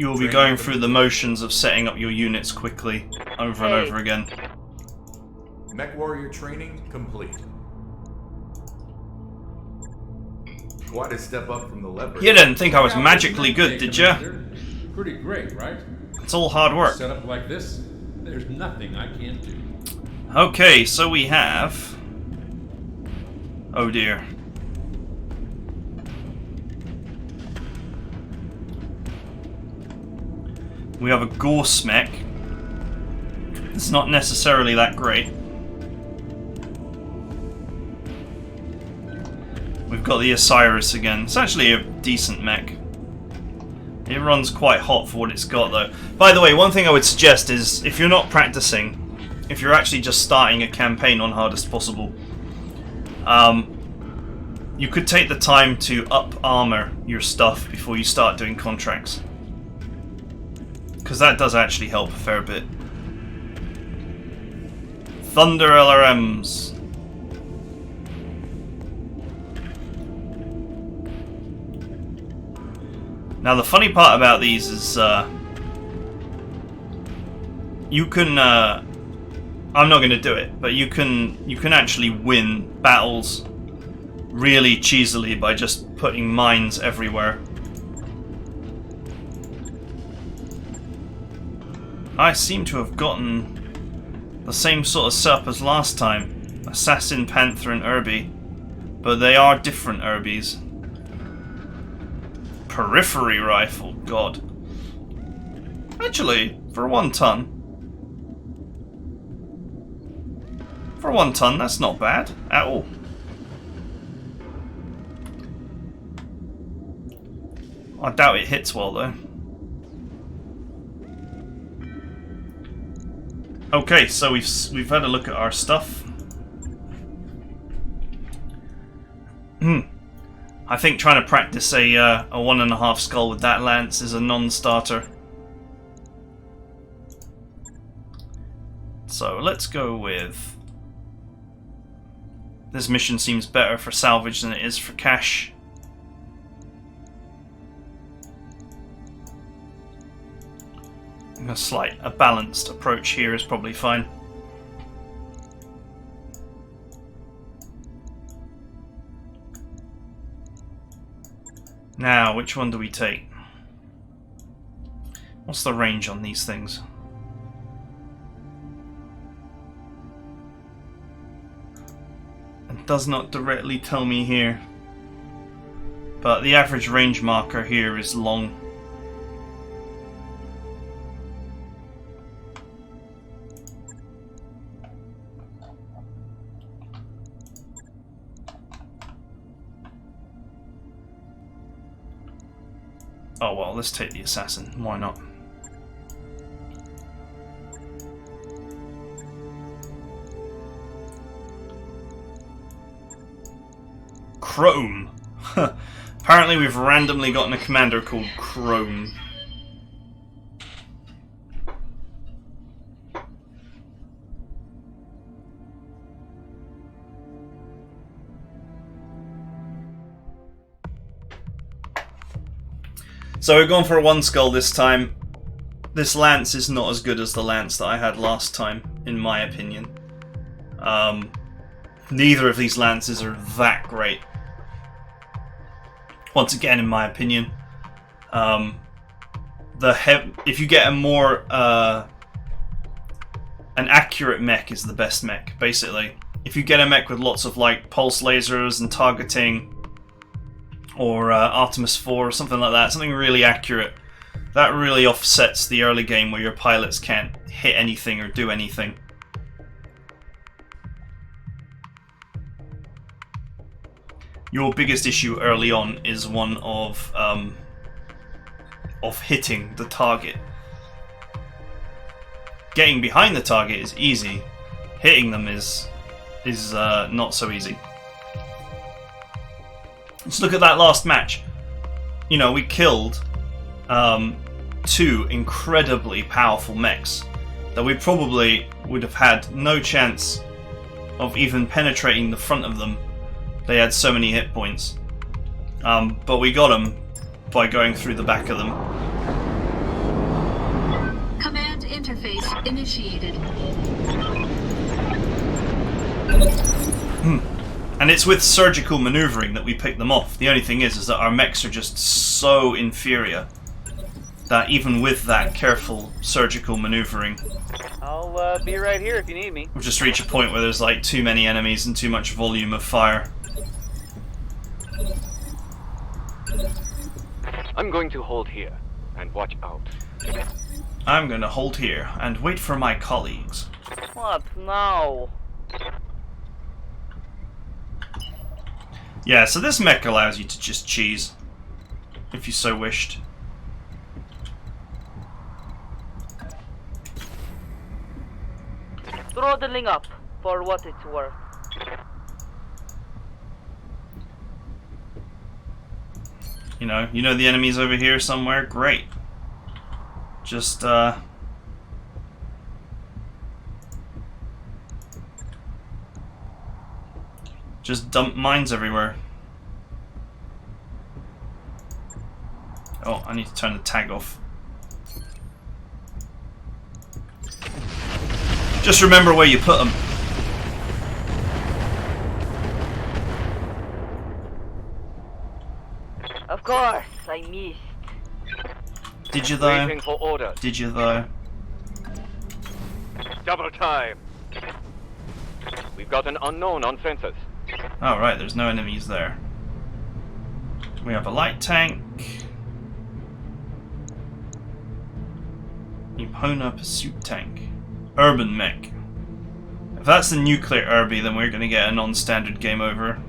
[SPEAKER 1] you will be going through the motions of setting up your units quickly over and over again.
[SPEAKER 6] Mech warrior training complete. Quite a step up from the leopard.
[SPEAKER 1] You didn't think I was magically good, did ya?
[SPEAKER 7] Pretty great, right?
[SPEAKER 1] It's all hard work.
[SPEAKER 7] Set up like this, there's nothing I can't do.
[SPEAKER 1] Okay, so we have... Oh dear. We have a Gorse mech. It's not necessarily that great. We've got the Osiris again. It's actually a decent mech. It runs quite hot for what it's got though. By the way, one thing I would suggest is, if you're not practicing, if you're actually just starting a campaign on hardest possible, you could take the time to up armor your stuff before you start doing contracts. Because that does actually help a fair bit. Thunder LRMs. Now the funny part about these is you can I'm not going to do it, but you can actually win battles really cheesily by just putting mines everywhere. I seem to have gotten the same sort of setup as last time. Assassin, Panther and Irby, but they are different Irbies. Periphery rifle, god. Actually, for 1 ton. For 1 ton, that's not bad at all. I doubt it hits well though. Okay, so we've had a look at our stuff. I think trying to practice a 1.5 skull with that lance is a non-starter. So let's go with... This mission seems better for salvage than it is for cash. A balanced approach here is probably fine. Now, which one do we take? What's the range on these things? It does not directly tell me here, but the average range marker here is long. Oh well, let's take the assassin. Why not? Chrome. Apparently we've randomly gotten a commander called Chrome. So we're going for a 1 skull this time. This lance is not as good as the lance that I had last time, in my opinion. Neither of these lances are that great. Once again, in my opinion, if you get a more an accurate mech is the best mech. Basically, if you get a mech with lots of like pulse lasers and targeting, or Artemis 4 or something like that, something really accurate, that really offsets the early game where your pilots can't hit anything or do anything. Your biggest issue early on is one of hitting the target. Getting behind the target is easy. Hitting them is not so easy. Let's look at that last match. You know, we killed 2 incredibly powerful mechs that we probably would have had no chance of even penetrating the front of them. They had so many hit points. But we got them by going through the back of them.
[SPEAKER 8] Command interface initiated.
[SPEAKER 1] And it's with surgical maneuvering that we pick them off. The only thing is that our mechs are just so inferior that even with that careful surgical maneuvering,
[SPEAKER 3] I'll be right here if you need me.
[SPEAKER 1] we'll just reach a point where there's like too many enemies and too much volume of fire.
[SPEAKER 9] I'm going to hold here and watch out.
[SPEAKER 1] I'm going to hold here and wait for my colleagues.
[SPEAKER 3] What now?
[SPEAKER 1] Yeah, so this mech allows you to just cheese, if you so wished.
[SPEAKER 5] Throttling up for what it's worth.
[SPEAKER 1] You know the enemy's over here somewhere? Great. Just dump mines everywhere. Oh, I need to turn the tag off. Just remember where you put them.
[SPEAKER 5] Of course, I missed.
[SPEAKER 1] Did you though?
[SPEAKER 9] Waiting for orders.
[SPEAKER 1] Did you though?
[SPEAKER 9] Double time. We've got an unknown on fences.
[SPEAKER 1] Oh right, there's no enemies there. We have a light tank. Epona pursuit tank. Urban mech. If that's the nuclear Irby, then we're gonna get a non-standard game over.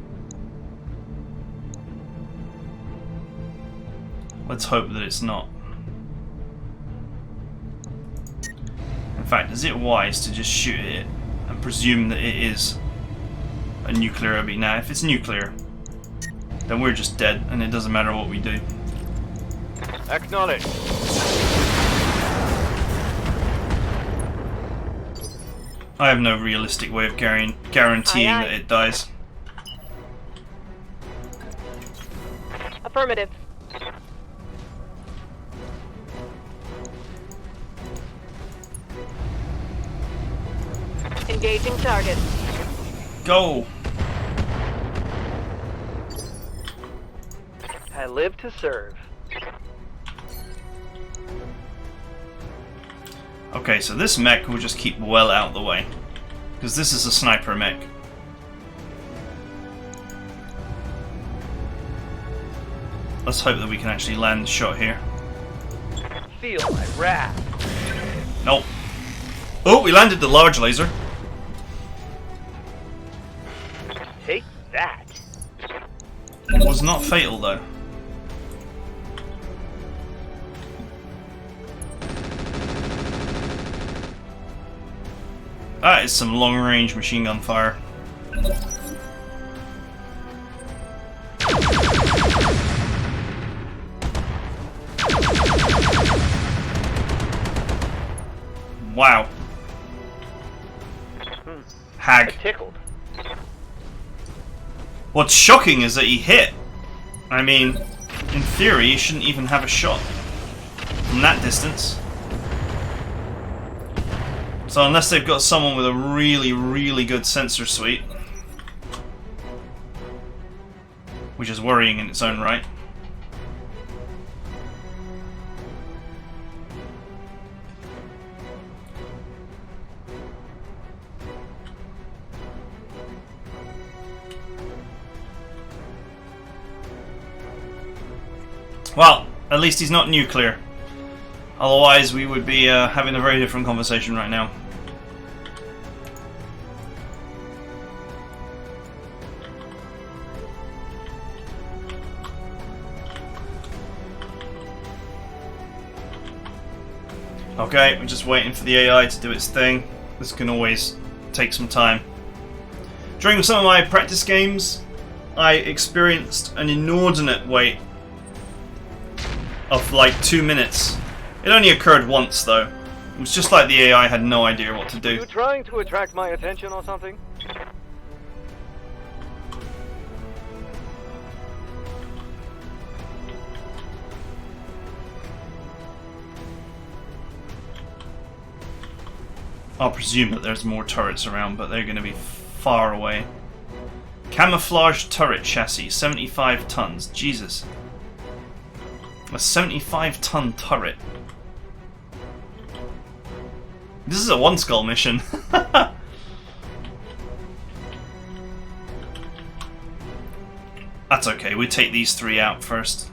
[SPEAKER 1] Let's hope that it's not. In fact, is it wise to just shoot it and presume that it is a nuclear Irby? Now, if it's nuclear, then we're just dead, and it doesn't matter what we do.
[SPEAKER 9] Acknowledge.
[SPEAKER 1] I have no realistic way of guaranteeing
[SPEAKER 5] Aye, aye.
[SPEAKER 1] that it dies.
[SPEAKER 5] Affirmative. Engaging target.
[SPEAKER 1] Go!
[SPEAKER 2] I live to serve.
[SPEAKER 1] Okay, so this mech will just keep well out of the way. Because this is a sniper mech. Let's hope that we can actually land a shot here.
[SPEAKER 2] Feel my wrath.
[SPEAKER 1] Nope. Oh, we landed the large laser.
[SPEAKER 2] Take that.
[SPEAKER 1] It was not fatal though. That is some long-range machine gun fire. Wow. Hag.
[SPEAKER 2] Tickled.
[SPEAKER 1] What's shocking is that he hit. I mean, in theory, he shouldn't even have a shot from that distance. So unless they've got someone with a really, really good sensor suite, which is worrying in its own right. Well, at least he's not nuclear. Otherwise, we would be having a very different conversation right now. Okay, we're just waiting for the AI to do its thing. This can always take some time. During some of my practice games, I experienced an inordinate wait of like 2 minutes. It only occurred once though. It was just like the AI had no idea what to do.
[SPEAKER 2] You trying to attract my attention or something?
[SPEAKER 1] I'll presume that there's more turrets around, but they're going to be far away. Camouflage turret chassis, 75 tons. Jesus. A 75-ton turret. This is a one skull mission. That's okay, we take these 3 out first.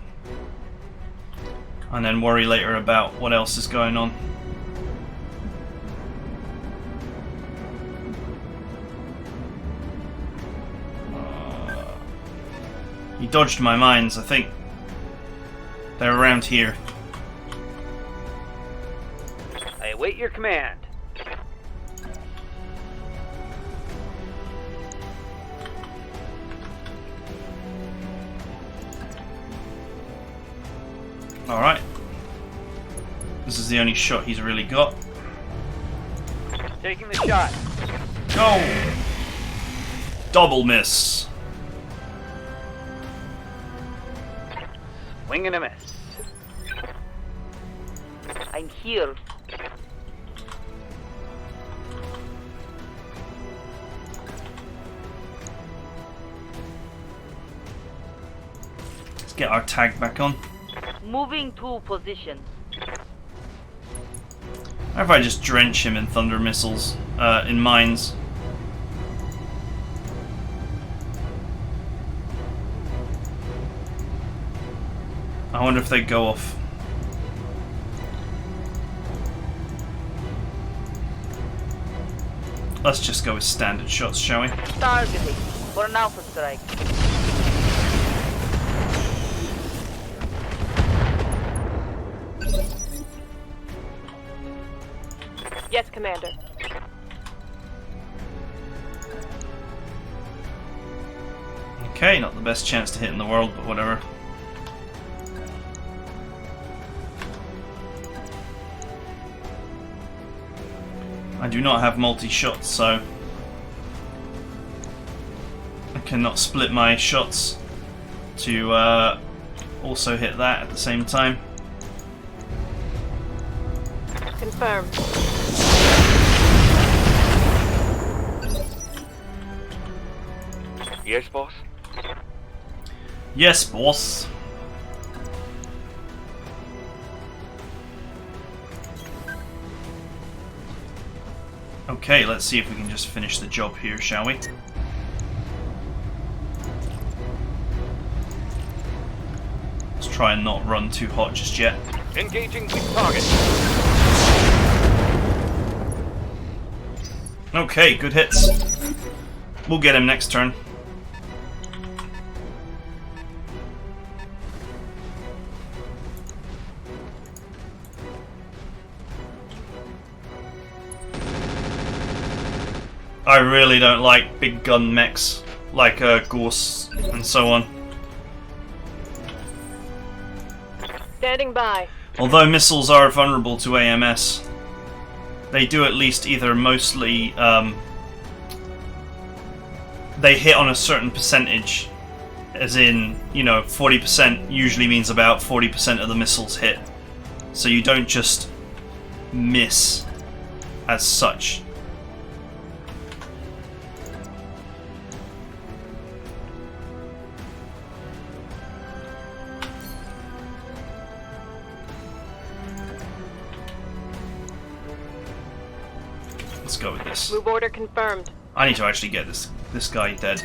[SPEAKER 1] And then worry later about what else is going on. He dodged my mines, I think. They're around here.
[SPEAKER 2] I await your command.
[SPEAKER 1] Alright. This is the only shot he's really got.
[SPEAKER 2] Taking the shot.
[SPEAKER 1] Go! Double miss.
[SPEAKER 2] Wing and a miss. I'm here.
[SPEAKER 1] Let's get our tag back on.
[SPEAKER 5] Moving to position.
[SPEAKER 1] How if I just drench him in thunder missiles, in mines? I wonder if they go off. Let's just go with standard shots, shall we?
[SPEAKER 5] Targeting. For an alpha strike. Yes, Commander.
[SPEAKER 1] Okay, not the best chance to hit in the world, but whatever. I do not have multi-shots, so I cannot split my shots to also hit that at the same time.
[SPEAKER 5] Confirmed.
[SPEAKER 9] Yes, boss?
[SPEAKER 1] Yes, boss. Okay, let's see if we can just finish the job here, shall we? Let's try and not run too hot just yet.
[SPEAKER 9] Engaging with target.
[SPEAKER 1] Okay, good hits. We'll get him next turn. I really don't like big gun mechs like Gorse and so on.
[SPEAKER 5] Standing by.
[SPEAKER 1] Although missiles are vulnerable to AMS, they do at least either mostly they hit on a certain percentage, as in, you know, 40% usually means about 40% of the missiles hit. So you don't just miss as such. Let's go with this.
[SPEAKER 5] Move order confirmed.
[SPEAKER 1] I need to actually get this guy dead.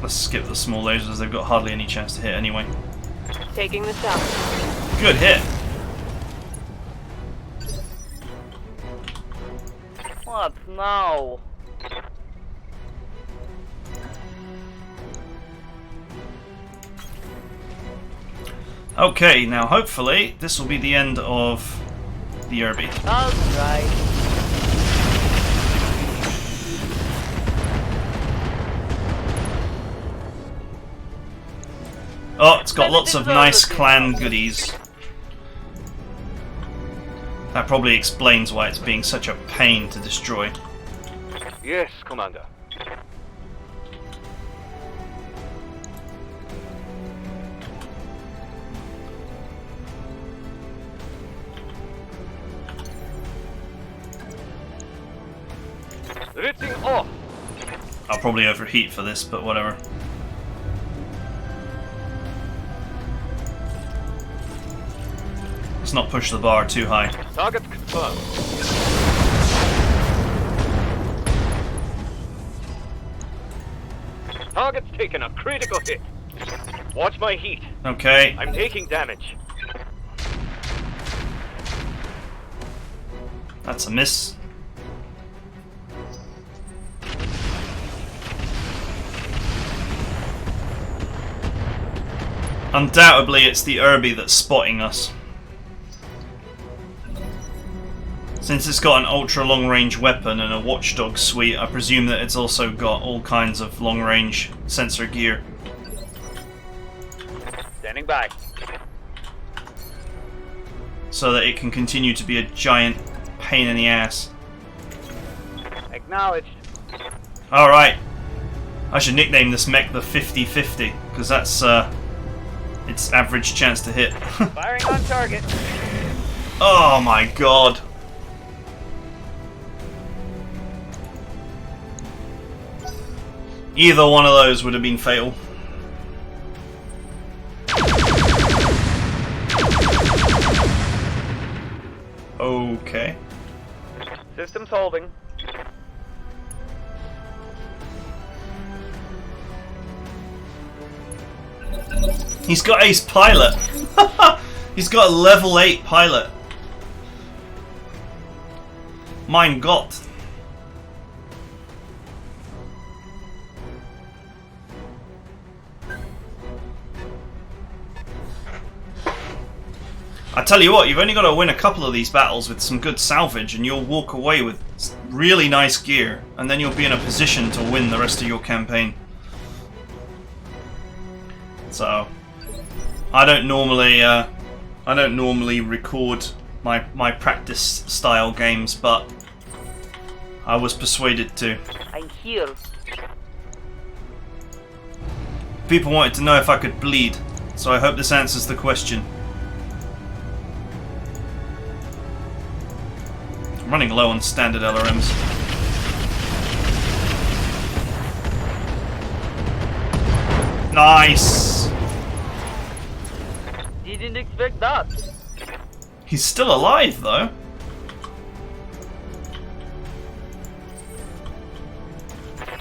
[SPEAKER 1] Let's skip the small lasers, they've got hardly any chance to hit anyway.
[SPEAKER 5] Taking the shot.
[SPEAKER 1] Good hit!
[SPEAKER 3] What now?
[SPEAKER 1] Okay, now hopefully this will be the end of the Irby.
[SPEAKER 3] I'll try.
[SPEAKER 1] Oh, it's got lots of nice clan goodies. That probably explains why it's being such a pain to destroy.
[SPEAKER 9] Yes, Commander. Ripping off.
[SPEAKER 1] I'll probably overheat for this, but whatever. Let's not push the bar too high.
[SPEAKER 9] Target confirmed. Target's taken a critical hit. Watch my heat.
[SPEAKER 1] Okay.
[SPEAKER 9] I'm taking damage.
[SPEAKER 1] That's a miss. Undoubtedly, it's the Irby that's spotting us. Since it's got an ultra long range weapon and a watchdog suite, I presume that it's also got all kinds of long range sensor gear.
[SPEAKER 3] Standing by.
[SPEAKER 1] So that it can continue to be a giant pain in the ass.
[SPEAKER 3] Acknowledged.
[SPEAKER 1] Alright. I should nickname this mech the 50-50, because that's its average chance to hit.
[SPEAKER 3] Firing on target.
[SPEAKER 1] Oh my god. Either one of those would have been fatal. Okay.
[SPEAKER 3] Systems holding.
[SPEAKER 1] He's got ace pilot. He's got a level 8 pilot. Mein Gott. I tell you what, you've only got to win a couple of these battles with some good salvage and you'll walk away with really nice gear, and then you'll be in a position to win the rest of your campaign. So, I don't normally record my practice style games, but I was persuaded to.
[SPEAKER 3] I'm here.
[SPEAKER 1] People wanted to know if I could bleed, so I hope this answers the question. I'm running low on standard LRMs. Nice!
[SPEAKER 5] Didn't expect that.
[SPEAKER 1] He's still alive, though.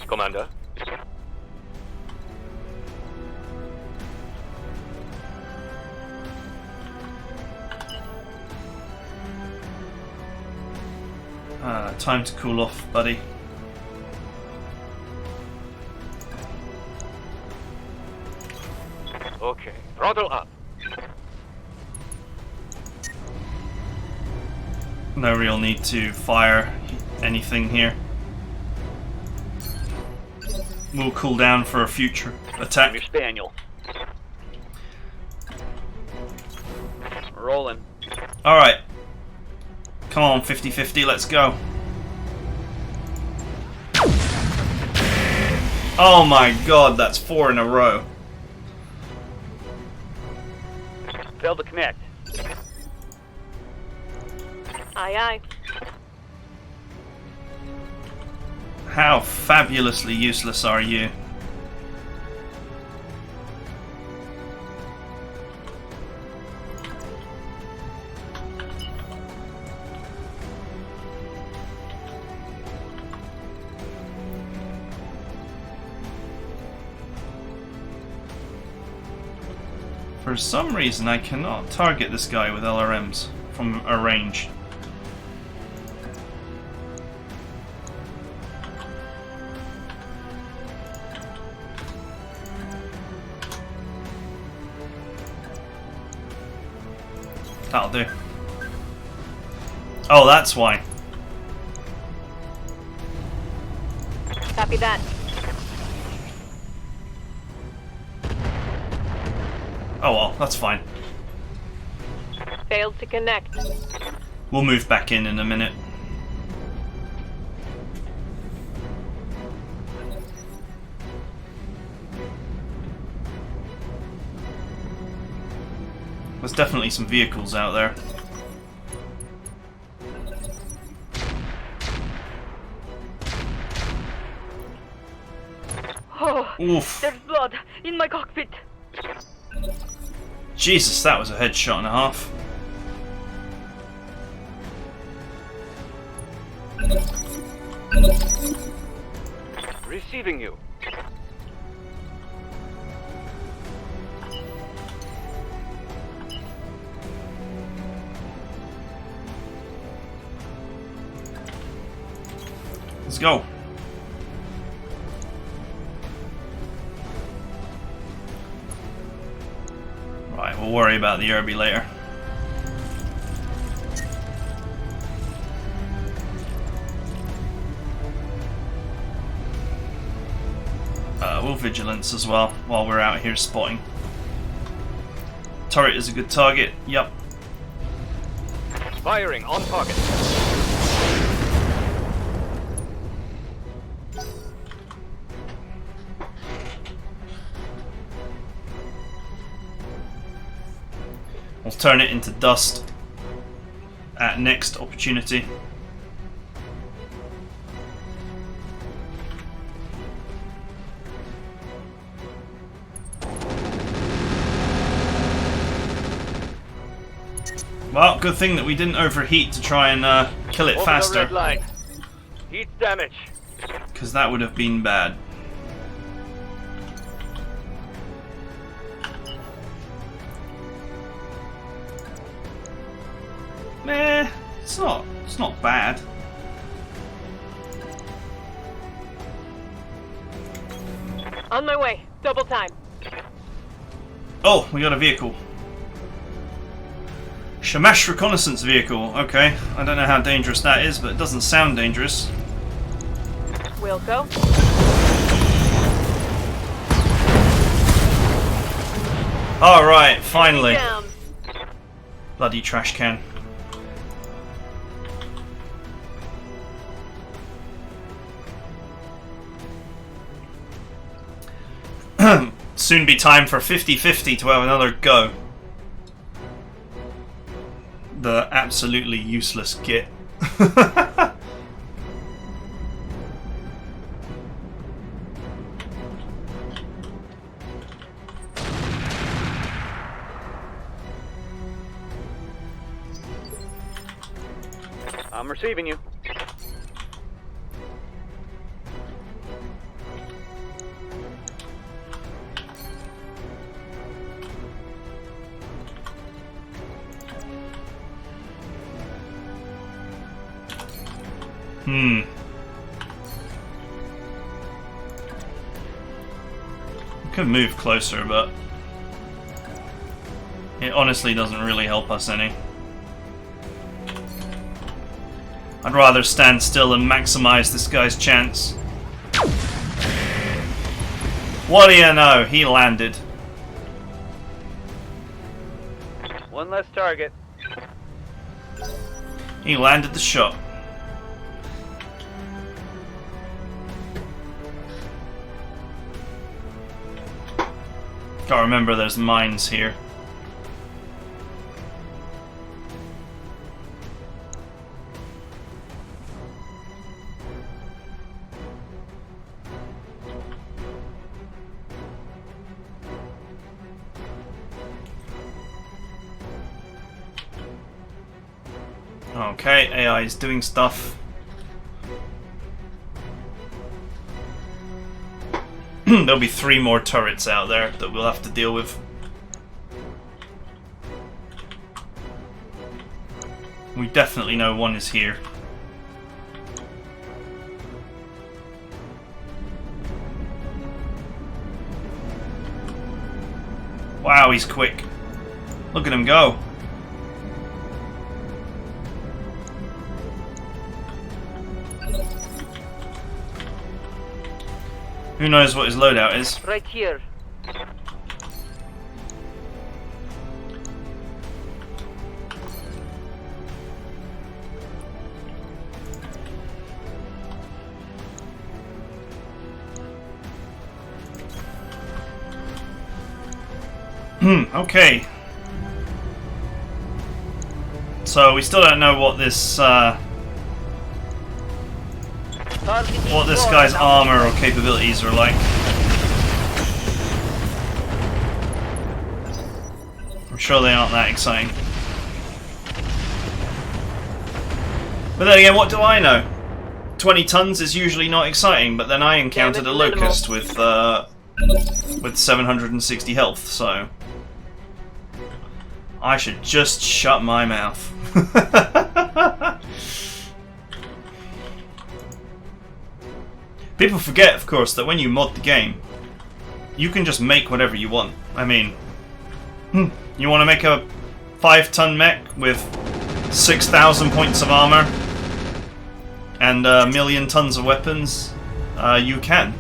[SPEAKER 9] Commander.
[SPEAKER 1] Time to cool off, buddy.
[SPEAKER 9] Okay, throttle up.
[SPEAKER 1] No real need to fire anything here. We'll cool down for a future attack.
[SPEAKER 3] Your spaniel. Rolling.
[SPEAKER 1] Alright. Come on, 50-50, let's go. Oh my god, that's 4 in a row.
[SPEAKER 3] Failed to connect.
[SPEAKER 5] Aye, aye.
[SPEAKER 1] How fabulously useless are you? For some reason, I cannot target this guy with LRMs from a range. That'll do. Oh, that's why.
[SPEAKER 5] Copy that.
[SPEAKER 1] Oh well, that's fine.
[SPEAKER 5] Failed to connect.
[SPEAKER 1] We'll move back in a minute. There's definitely some vehicles out there.
[SPEAKER 5] Oh,
[SPEAKER 1] Oof.
[SPEAKER 5] there's blood in my cockpit.
[SPEAKER 1] Jesus, that was a headshot and a half.
[SPEAKER 9] Receiving you.
[SPEAKER 1] Let's go. Right, we'll worry about the Irby later. We'll vigilance as well while we're out here spotting. Turret is a good target. Yep.
[SPEAKER 9] Firing on target.
[SPEAKER 1] We'll turn it into dust at next opportunity. Well, good thing that we didn't overheat to try and kill it
[SPEAKER 9] Over the
[SPEAKER 1] faster,
[SPEAKER 9] red line. Heat damage.
[SPEAKER 1] because that would have been bad. Meh, it's not bad.
[SPEAKER 5] On my way. Double time.
[SPEAKER 1] Oh, we got a vehicle. Shamash reconnaissance vehicle. Okay, I don't know how dangerous that is, but it doesn't sound dangerous.
[SPEAKER 5] We'll go.
[SPEAKER 1] Alright, finally.
[SPEAKER 5] Down.
[SPEAKER 1] Bloody trash can. Soon be time for 50-50 to have another go. The absolutely useless kit.
[SPEAKER 3] receiving you.
[SPEAKER 1] We could move closer, but it honestly doesn't really help us any. I'd rather stand still and maximize this guy's chance. What do you know? He landed.
[SPEAKER 3] One less target.
[SPEAKER 1] He landed the shot. Gotta remember there's mines here. Okay, AI is doing stuff. There'll be 3 more turrets out there that we'll have to deal with. We definitely know one is here. Wow, he's quick. Look at him go. Who knows what his loadout is?
[SPEAKER 3] Right here.
[SPEAKER 1] Okay. So we still don't know what this guy's armor or capabilities are like. I'm sure they aren't that exciting. But then again, what do I know? 20 tons is usually not exciting, but then I encountered a locust with 760 health, so I should just shut my mouth. People forget, of course, that when you mod the game, you can just make whatever you want. I mean, you want to make a 5-ton mech with 6,000 points of armor and 1,000,000 tons of weapons? You can.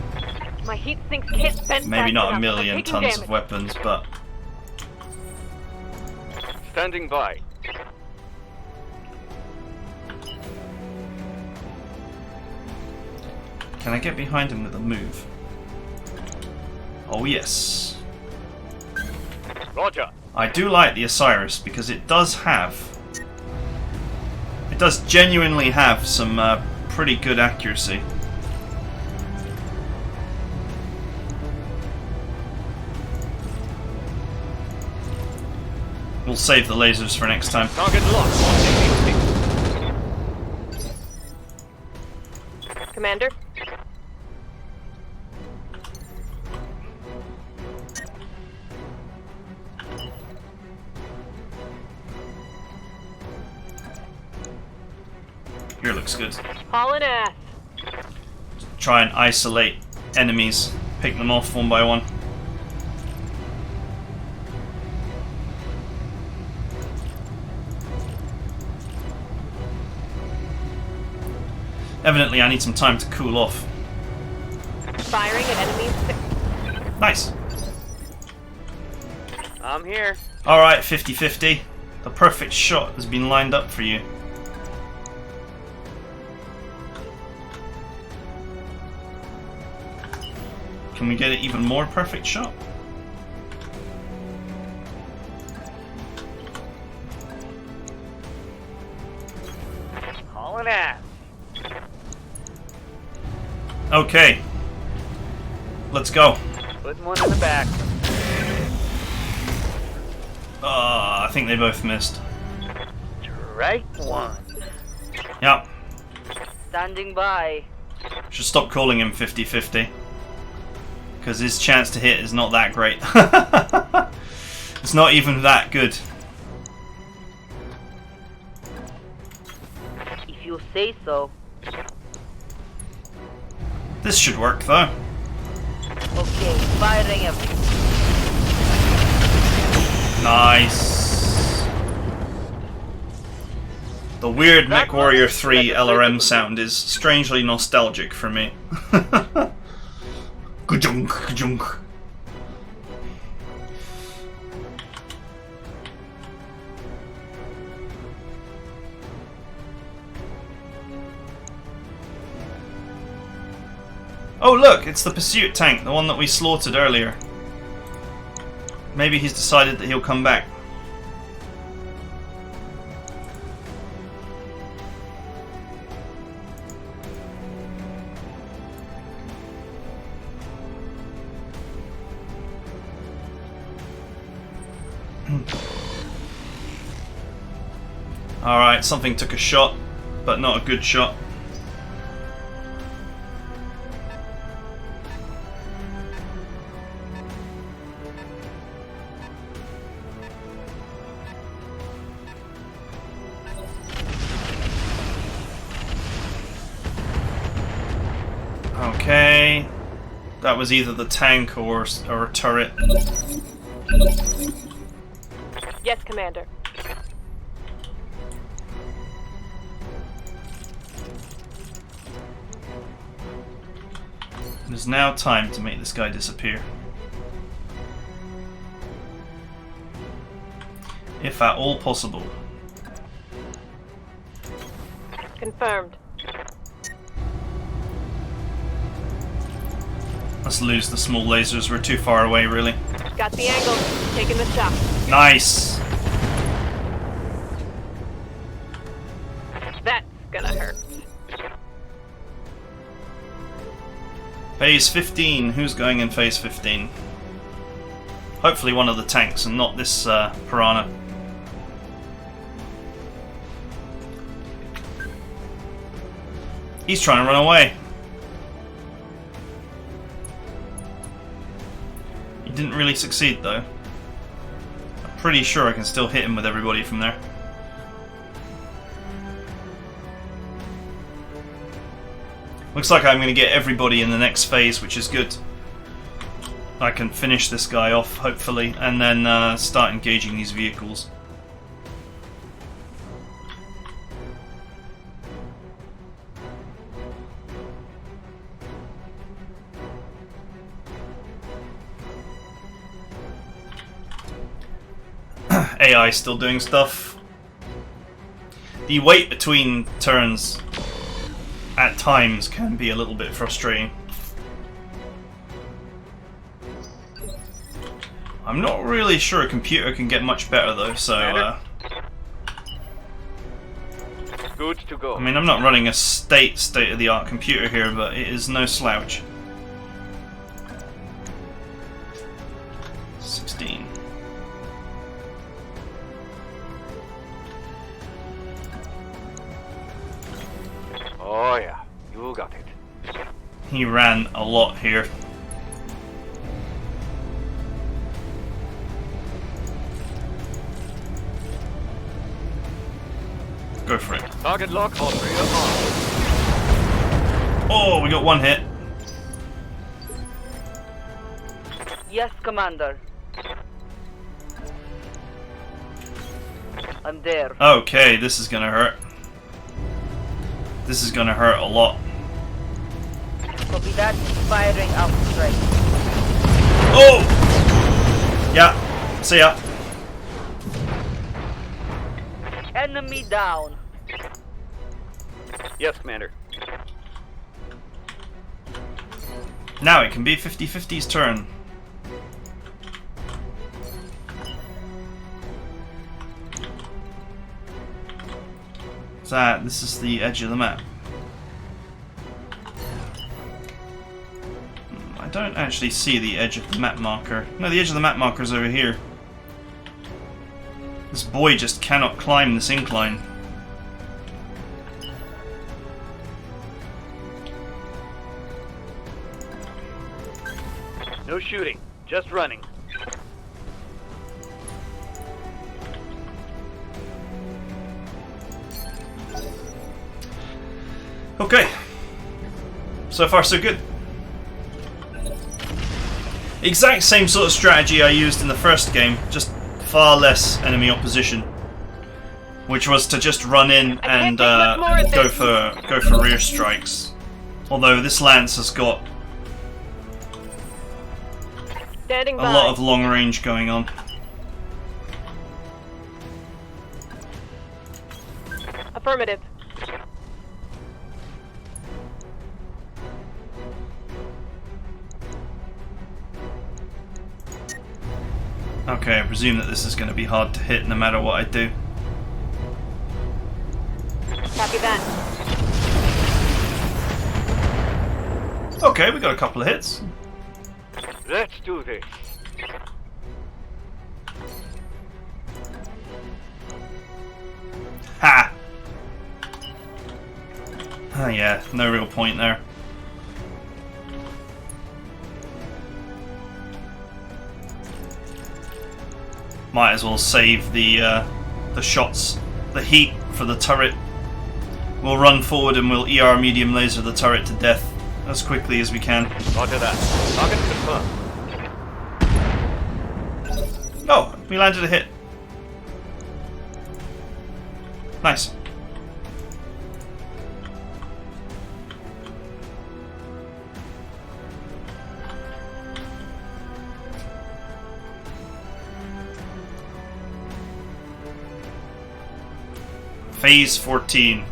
[SPEAKER 5] My heat sinks can't bend
[SPEAKER 1] Maybe
[SPEAKER 5] fast
[SPEAKER 1] not
[SPEAKER 5] enough.
[SPEAKER 1] 1,000,000
[SPEAKER 5] I'm taking
[SPEAKER 1] tons
[SPEAKER 5] damage.
[SPEAKER 1] of weapons, but
[SPEAKER 9] Standing by.
[SPEAKER 1] can I get behind him with a move? Oh yes.
[SPEAKER 9] Roger.
[SPEAKER 1] I do like the Osiris because it does genuinely have some pretty good accuracy. We'll save the lasers for next time.
[SPEAKER 9] Target locked.
[SPEAKER 5] Commander?
[SPEAKER 1] Here looks good.
[SPEAKER 5] Hauling ass.
[SPEAKER 1] Try and isolate enemies. Pick them off one by one. Evidently I need some time to cool off.
[SPEAKER 5] Firing at enemies.
[SPEAKER 1] Nice.
[SPEAKER 3] I'm here.
[SPEAKER 1] Alright, 50-50. The perfect shot has been lined up for you. Can we get an even more perfect shot?
[SPEAKER 3] Hauling ass.
[SPEAKER 1] Okay. Let's go.
[SPEAKER 3] Putting one in the back.
[SPEAKER 1] I think they both missed.
[SPEAKER 3] Strike one.
[SPEAKER 1] Yep.
[SPEAKER 5] Standing by.
[SPEAKER 1] Should stop calling him 50-50. Because his chance to hit is not that great. It's not even that good.
[SPEAKER 5] If you say so.
[SPEAKER 1] This should work though.
[SPEAKER 5] Okay, firing everything.
[SPEAKER 1] Nice. The weird MechWarrior 3 LRM sound is strangely nostalgic for me. Ka-junk, ka-junk. Oh look, it's the pursuit tank, the one that we slaughtered earlier. Maybe he's decided that he'll come back. Alright, something took a shot, but not a good shot. Okay, that was either the tank or a turret.
[SPEAKER 5] Yes, Commander.
[SPEAKER 1] It is now time to make this guy disappear. If at all possible.
[SPEAKER 5] Confirmed.
[SPEAKER 1] Let's lose the small lasers, we're too far away really.
[SPEAKER 5] Got the angle. Taking the shot.
[SPEAKER 1] Nice!
[SPEAKER 5] That's gonna hurt.
[SPEAKER 1] Phase 15, who's going in phase 15? Hopefully one of the tanks and not this piranha. He's trying to run away. He didn't really succeed though. I'm pretty sure I can still hit him with everybody from there. Looks like I'm going to get everybody in the next phase, which is good. I can finish this guy off, hopefully, and then start engaging these vehicles. AI still doing stuff. The wait between turns at times can be a little bit frustrating. I'm not really sure a computer can get much better though, so
[SPEAKER 9] Good to go.
[SPEAKER 1] I mean, I'm not running a state-of-the-art computer here, but it is no slouch. 16.
[SPEAKER 9] Oh yeah, you got it.
[SPEAKER 1] He ran a lot here. Go for it.
[SPEAKER 9] Target lock on rear arm.
[SPEAKER 1] Oh, we got one hit.
[SPEAKER 5] Yes, Commander. I'm there.
[SPEAKER 1] Okay, this is gonna hurt. This is gonna hurt a lot.
[SPEAKER 5] Copy that. Firing out straight.
[SPEAKER 1] Oh! Yeah, see ya.
[SPEAKER 5] Enemy down.
[SPEAKER 9] Yes, Commander.
[SPEAKER 1] Now it can be 50-50's turn. This is the edge of the map. I don't actually see the edge of the map marker. No, the edge of the map marker is over here. This boy just cannot climb this incline.
[SPEAKER 2] No shooting, just running.
[SPEAKER 1] Okay. So far, so good. Exact same sort of strategy I used in the first game, just far less enemy opposition. Which was to just run in and go for rear strikes. Although this lance has got
[SPEAKER 5] Standing
[SPEAKER 1] a
[SPEAKER 5] by.
[SPEAKER 1] lot of long range going on.
[SPEAKER 5] Affirmative.
[SPEAKER 1] Okay, I presume that this is going to be hard to hit no matter what I do.
[SPEAKER 5] Copy that.
[SPEAKER 1] Okay, we got a couple of hits.
[SPEAKER 9] Let's do this.
[SPEAKER 1] Ha! Ah, yeah, no real point there. Might as well save the shots, the heat for the turret. We'll run forward and we'll ER medium laser the turret to death as quickly as we can.
[SPEAKER 9] Roger that. Target confirmed.
[SPEAKER 1] Oh, we landed a hit. Nice. Phase 14.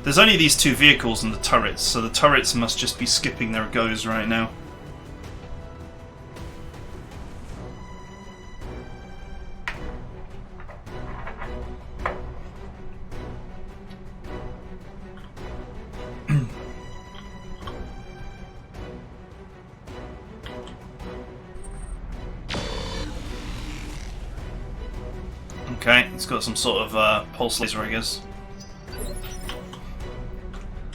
[SPEAKER 1] There's only these two vehicles and the turrets, so the turrets must just be skipping their goes right now. Okay, it's got some sort of pulse laser, I guess.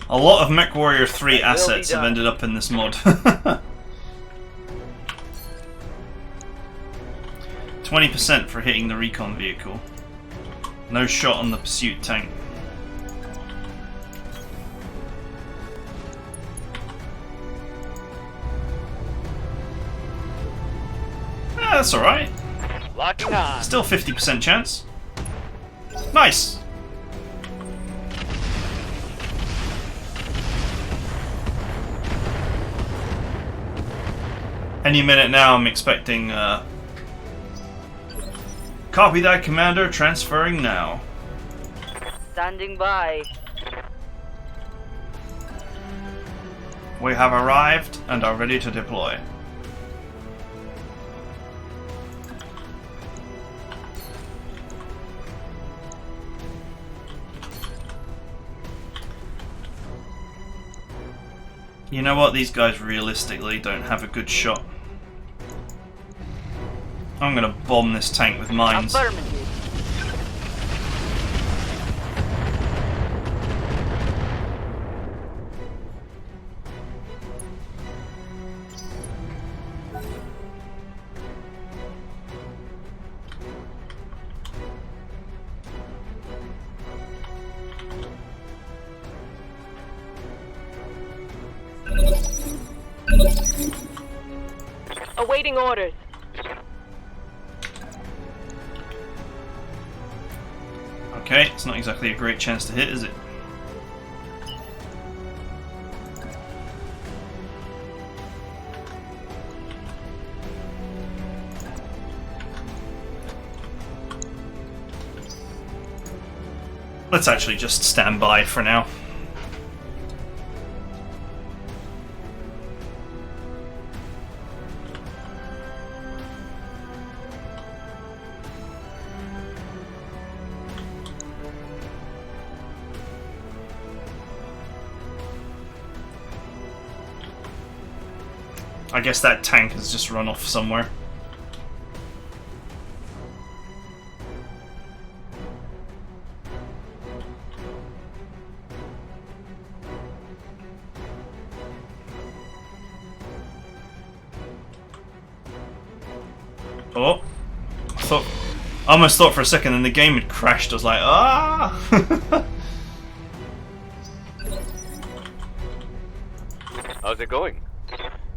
[SPEAKER 1] A lot of MechWarrior 3 assets have ended up in this mod. 20% for hitting the recon vehicle. No shot on the pursuit tank. That's alright.
[SPEAKER 2] Locking on.
[SPEAKER 1] Still 50% chance. Nice! Any minute now I'm expecting copy that, Commander, transferring now.
[SPEAKER 5] Standing by.
[SPEAKER 1] We have arrived and are ready to deploy. You know what? These guys realistically don't have a good shot. I'm gonna bomb this tank with mines.
[SPEAKER 5] Affirmative. Awaiting orders.
[SPEAKER 1] Okay, it's not exactly a great chance to hit, is it? Let's actually just stand by for now. I guess that tank has just run off somewhere. Oh, I almost thought for a second, and the game had crashed. I was like, ah.
[SPEAKER 9] How's it going?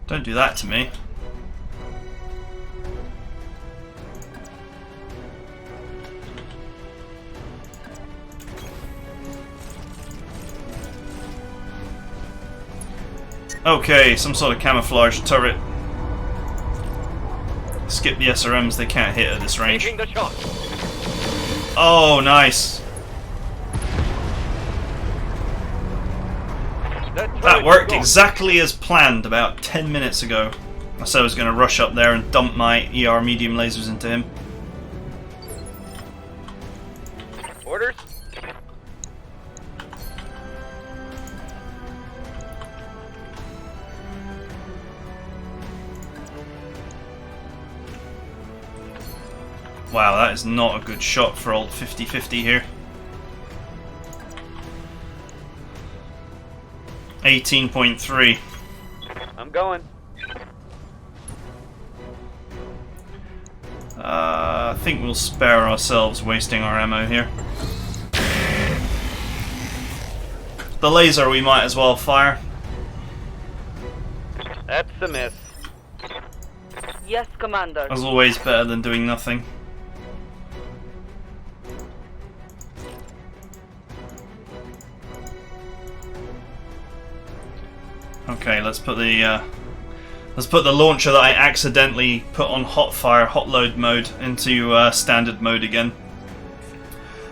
[SPEAKER 1] Don't do that to me. Okay, some sort of camouflage turret. Skip the SRMs, they can't hit at this range.
[SPEAKER 9] Taking the shot.
[SPEAKER 1] Oh, nice. That worked exactly as planned about 10 minutes ago. I said I was going to rush up there and dump my ER medium lasers into him.
[SPEAKER 3] Orders?
[SPEAKER 1] Wow, that is not a good shot for old 50-50 here. 18.3.
[SPEAKER 3] I'm going.
[SPEAKER 1] I think we'll spare ourselves wasting our ammo here. The laser we might as well fire.
[SPEAKER 3] That's a miss.
[SPEAKER 5] Yes, Commander.
[SPEAKER 1] As always, better than doing nothing. Okay, let's put the launcher that I accidentally put on hot fire, hot load mode, into standard mode again.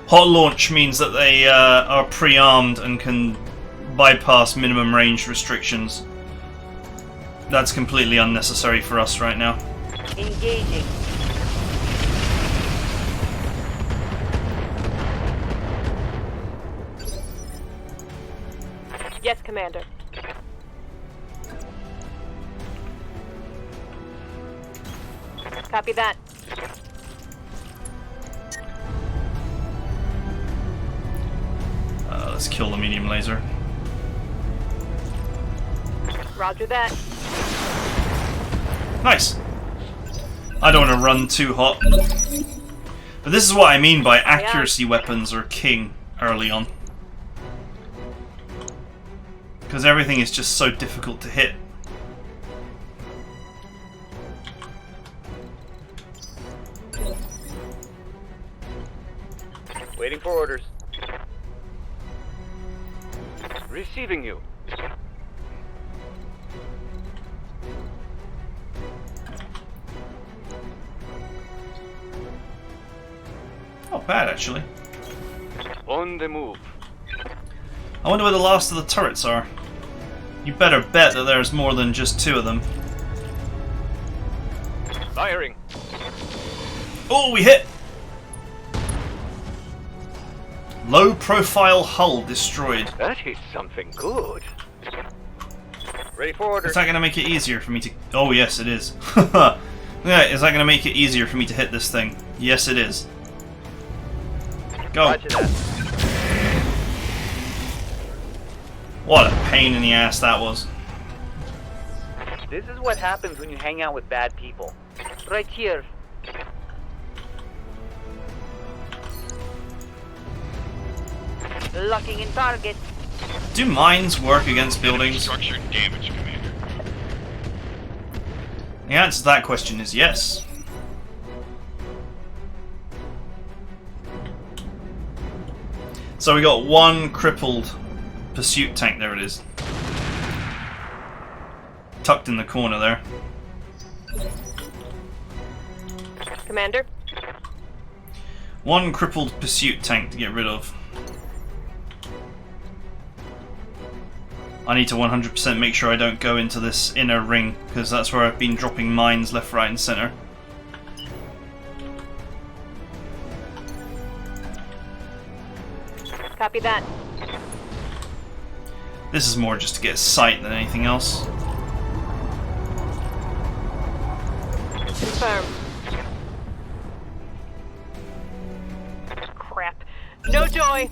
[SPEAKER 1] Hot launch means that they are pre-armed and can bypass minimum range restrictions. That's completely unnecessary for us right now.
[SPEAKER 5] Engaging. Yes, Commander. Copy that.
[SPEAKER 1] Let's kill the medium laser.
[SPEAKER 5] Roger that.
[SPEAKER 1] Nice. I don't want to run too hot. But this is what I mean by accuracy weapons are king early on. Because everything is just so difficult to hit.
[SPEAKER 3] Waiting for orders.
[SPEAKER 9] Receiving you.
[SPEAKER 1] Not bad, actually.
[SPEAKER 9] On the move.
[SPEAKER 1] I wonder where the last of the turrets are. You better bet that there's more than just 2 of them.
[SPEAKER 9] Firing.
[SPEAKER 1] Oh, we hit! Low profile hull destroyed.
[SPEAKER 9] That is something good.
[SPEAKER 3] Ready for orders.
[SPEAKER 1] Is that going to make it easier for me to... Oh, yes, it is. Yeah, is that going to make it easier for me to hit this thing? Yes, it is. Go.
[SPEAKER 3] Roger that.
[SPEAKER 1] What a pain in the ass that was.
[SPEAKER 3] This is what happens when you hang out with bad people.
[SPEAKER 5] Right here. Locking in target.
[SPEAKER 1] Do mines work against buildings?
[SPEAKER 4] Structure damage, Commander.
[SPEAKER 1] The answer to that question is yes. So we got one crippled pursuit tank, there it is. Tucked in the corner there.
[SPEAKER 5] Commander.
[SPEAKER 1] One crippled pursuit tank to get rid of. I need to 100% make sure I don't go into this inner ring, because that's where I've been dropping mines left, right and centre.
[SPEAKER 5] Copy that.
[SPEAKER 1] This is more just to get sight than anything else.
[SPEAKER 5] Confirm. Crap. No joy.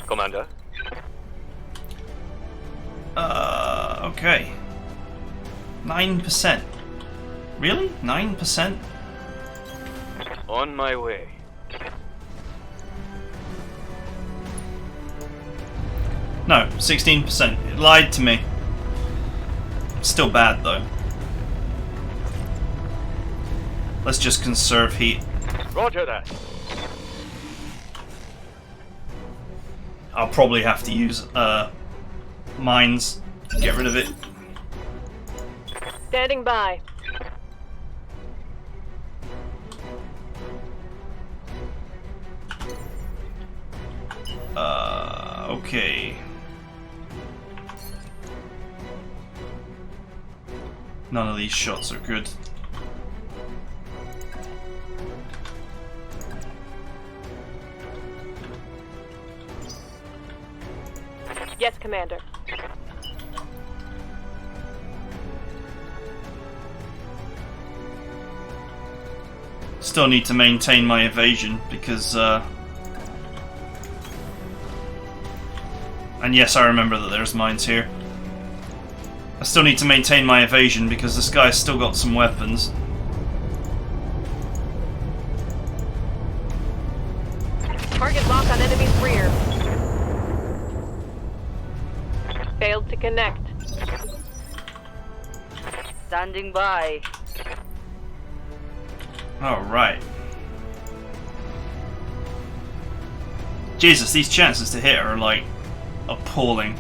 [SPEAKER 9] Commander.
[SPEAKER 1] Okay. 9%. Really? 9%?
[SPEAKER 9] On my way.
[SPEAKER 1] No, 16%. It lied to me. Still bad though. Let's just conserve heat.
[SPEAKER 9] Roger that.
[SPEAKER 1] I'll probably have to use mines to get rid of it.
[SPEAKER 5] Standing by.
[SPEAKER 1] Okay. None of these shots are good.
[SPEAKER 5] Yes, Commander.
[SPEAKER 1] Still need to maintain my evasion because and yes, I remember that there's mines here. I still need to maintain my evasion because this guy's still got some weapons.
[SPEAKER 5] Target lock on enemy's rear. Failed to connect.
[SPEAKER 3] Standing by.
[SPEAKER 1] Alright. Jesus, these chances to hit are like appalling.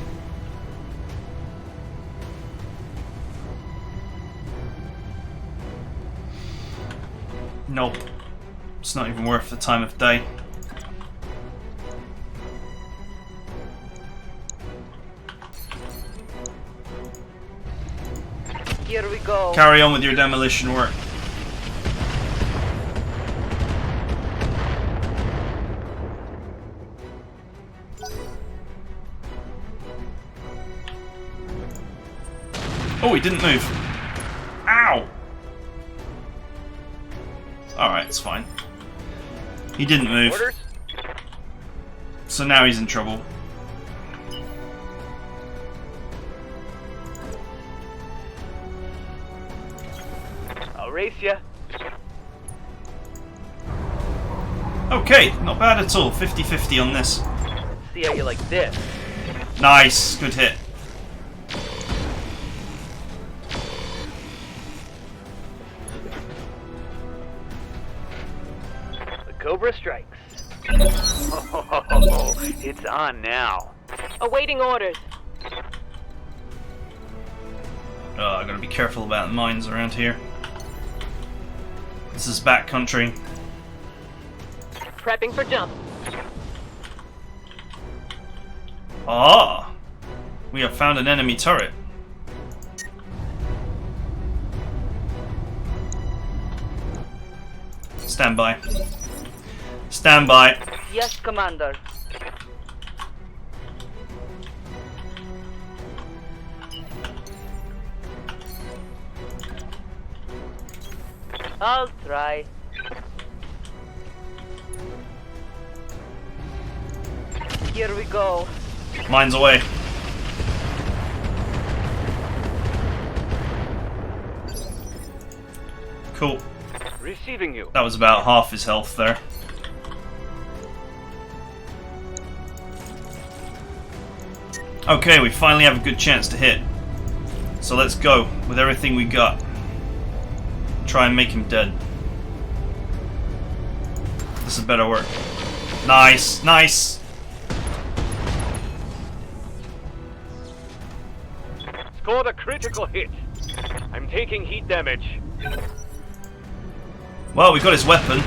[SPEAKER 1] Nope. It's not even worth the time of day.
[SPEAKER 3] Here we go.
[SPEAKER 1] Carry on with your demolition work. Oh, he didn't move. Ow! Alright, it's fine. He didn't move.
[SPEAKER 3] Orders?
[SPEAKER 1] So now he's in trouble.
[SPEAKER 3] I'll race ya.
[SPEAKER 1] Okay, not bad at all. 50-50 on this.
[SPEAKER 3] See how you like this.
[SPEAKER 1] Nice, good hit.
[SPEAKER 3] The Cobra strikes. Oh, it's on now.
[SPEAKER 5] Awaiting orders.
[SPEAKER 1] I gotta be careful about the mines around here. This is backcountry.
[SPEAKER 5] Prepping for jump.
[SPEAKER 1] Ah! We have found an enemy turret. Stand by. Stand by.
[SPEAKER 3] Yes, Commander. I'll try. Here we go.
[SPEAKER 1] Mines away. Cool.
[SPEAKER 9] Receiving you.
[SPEAKER 1] That was about half his health there. Okay, we finally have a good chance to hit. So let's go with everything we got. Try and make him dead. This is better work. Nice, nice.
[SPEAKER 9] Scored a critical hit. I'm taking heat damage.
[SPEAKER 1] Well, we got his weapon.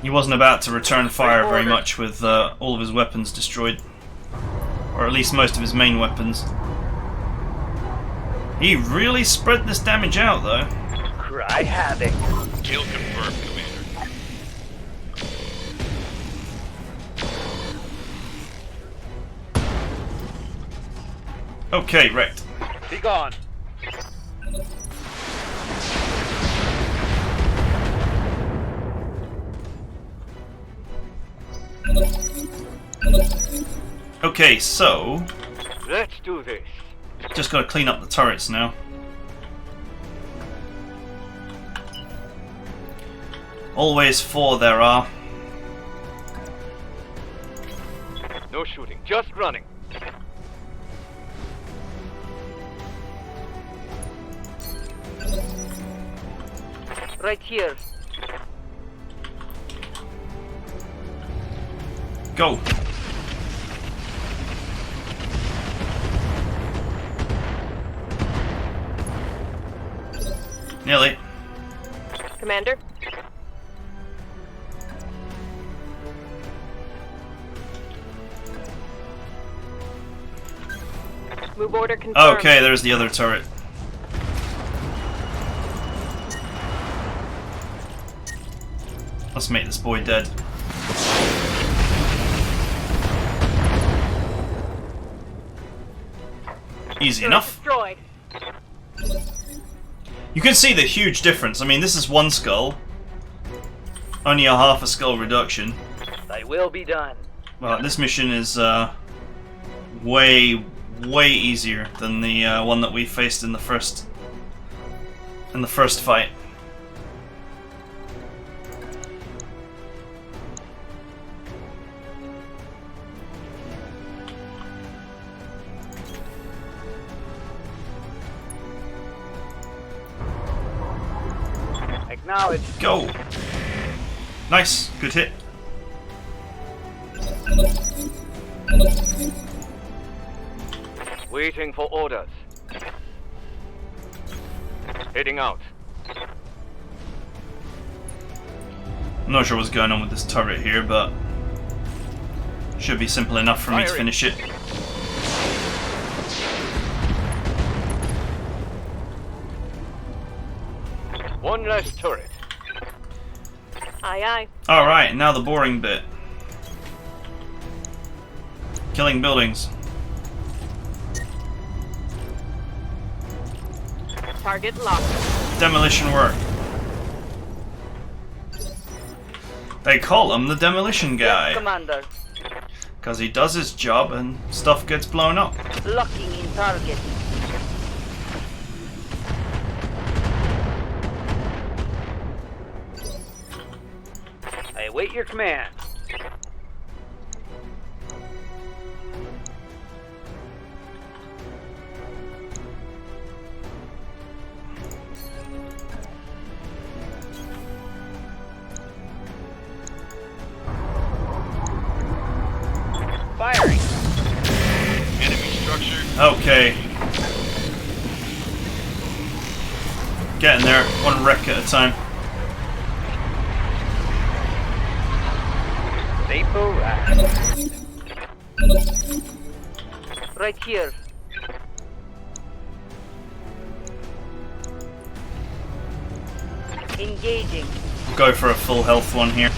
[SPEAKER 1] He wasn't about to return fire very much with all of his weapons destroyed. Or at least most of his main weapons. He really spread this damage out though.
[SPEAKER 3] Cry havoc.
[SPEAKER 4] Kill confirmed, Commander.
[SPEAKER 1] Okay, wrecked.
[SPEAKER 9] Be gone.
[SPEAKER 1] Okay, so
[SPEAKER 9] Let's do this.
[SPEAKER 1] just gotta clean up the turrets now. Always 4 there are.
[SPEAKER 9] No shooting, just running.
[SPEAKER 3] Right here.
[SPEAKER 1] Go. Nearly.
[SPEAKER 5] Commander? Move order confirmed.
[SPEAKER 1] Okay, there's the other turret. Let's make this boy dead. Easy
[SPEAKER 5] Turret
[SPEAKER 1] enough.
[SPEAKER 5] Destroyed.
[SPEAKER 1] You can see the huge difference. I mean, this is 1 skull. Only a half a skull reduction.
[SPEAKER 3] Thy will be done.
[SPEAKER 1] Well, this mission is way easier than the one that we faced in the first fight.
[SPEAKER 3] Acknowledge.
[SPEAKER 1] Go. Nice, good hit.
[SPEAKER 9] Waiting for orders. Heading out.
[SPEAKER 1] I'm not sure what's going on with this turret here, but should be simple enough for me to
[SPEAKER 9] Firing.
[SPEAKER 1] finish it.
[SPEAKER 9] One less turret.
[SPEAKER 5] Aye, aye.
[SPEAKER 1] Alright, now the boring bit. Killing buildings.
[SPEAKER 5] Target locked.
[SPEAKER 1] Demolition work. They call him the demolition guy.
[SPEAKER 3] Commander.
[SPEAKER 1] Because he does his job and stuff gets blown up.
[SPEAKER 3] Locking in target. I await your command. Firing.
[SPEAKER 4] Enemy structure.
[SPEAKER 1] Okay. Getting there, 1 wreck at a time.
[SPEAKER 3] Vapor right here. Engaging.
[SPEAKER 1] Go for a full health one here.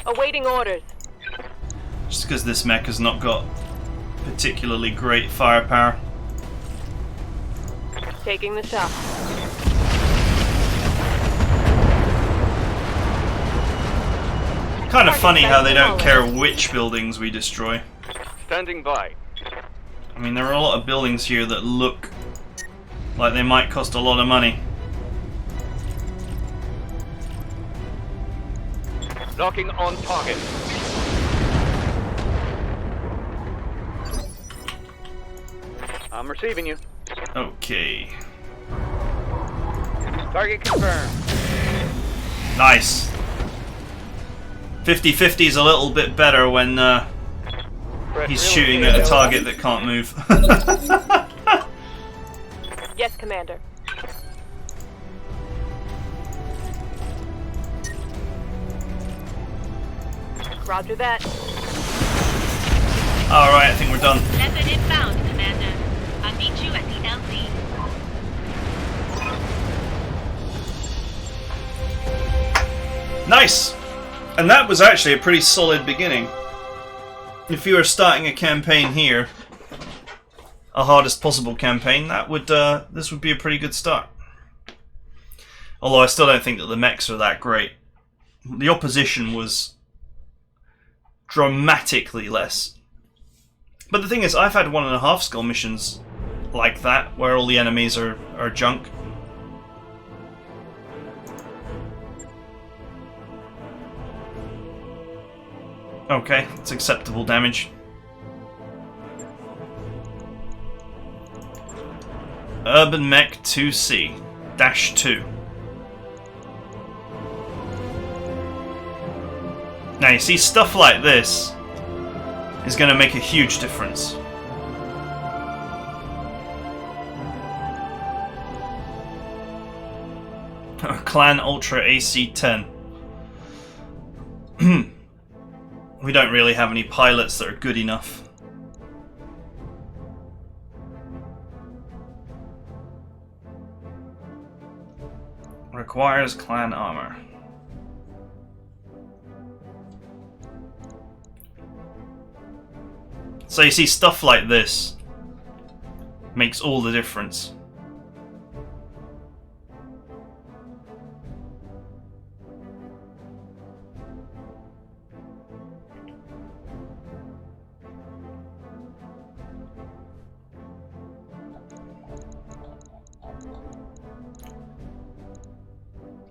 [SPEAKER 5] Awaiting orders.
[SPEAKER 1] Just because this mech has not got particularly great firepower.
[SPEAKER 5] Taking the shot.
[SPEAKER 1] Kind of funny how they don't care which buildings we destroy.
[SPEAKER 9] Standing by.
[SPEAKER 1] I mean, there are a lot of buildings here that look like they might cost a lot of money.
[SPEAKER 9] Locking on target.
[SPEAKER 3] I'm receiving you.
[SPEAKER 1] Okay.
[SPEAKER 3] Target confirmed.
[SPEAKER 1] Nice. 50-50 is a little bit better when he's shooting at a target that can't move.
[SPEAKER 5] Yes, Commander. Roger that.
[SPEAKER 1] Alright, I think we're done.
[SPEAKER 8] Lesson inbound, Commander. I'll meet you at the LZ.
[SPEAKER 1] Nice! And that was actually a pretty solid beginning. If you were starting a campaign here, a hardest possible campaign, that would this would be a pretty good start. Although I still don't think that the mechs are that great. The opposition was dramatically less. But the thing is, I've had 1.5 skull missions like that, where all the enemies are junk. Okay, it's acceptable damage. Urban Mech 2C-2. Now you see, stuff like this is going to make a huge difference. Clan Ultra AC-10. We don't really have any pilots that are good enough. Requires clan armor. So you see, stuff like this makes all the difference.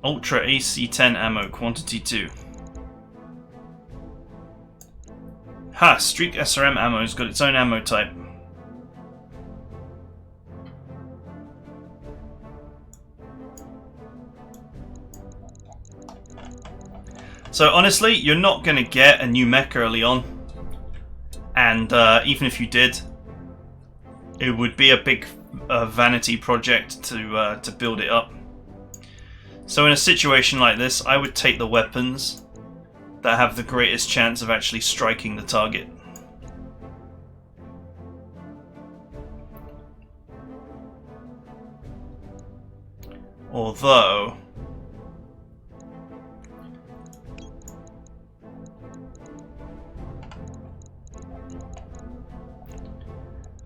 [SPEAKER 1] Ultra AC-10 ammo, quantity 2. Ha! Streak SRM ammo's got its own ammo type. So honestly, you're not going to get a new mech early on. And even if you did, it would be a big vanity project to build it up. So in a situation like this, I would take the weapons that have the greatest chance of actually striking the target. Although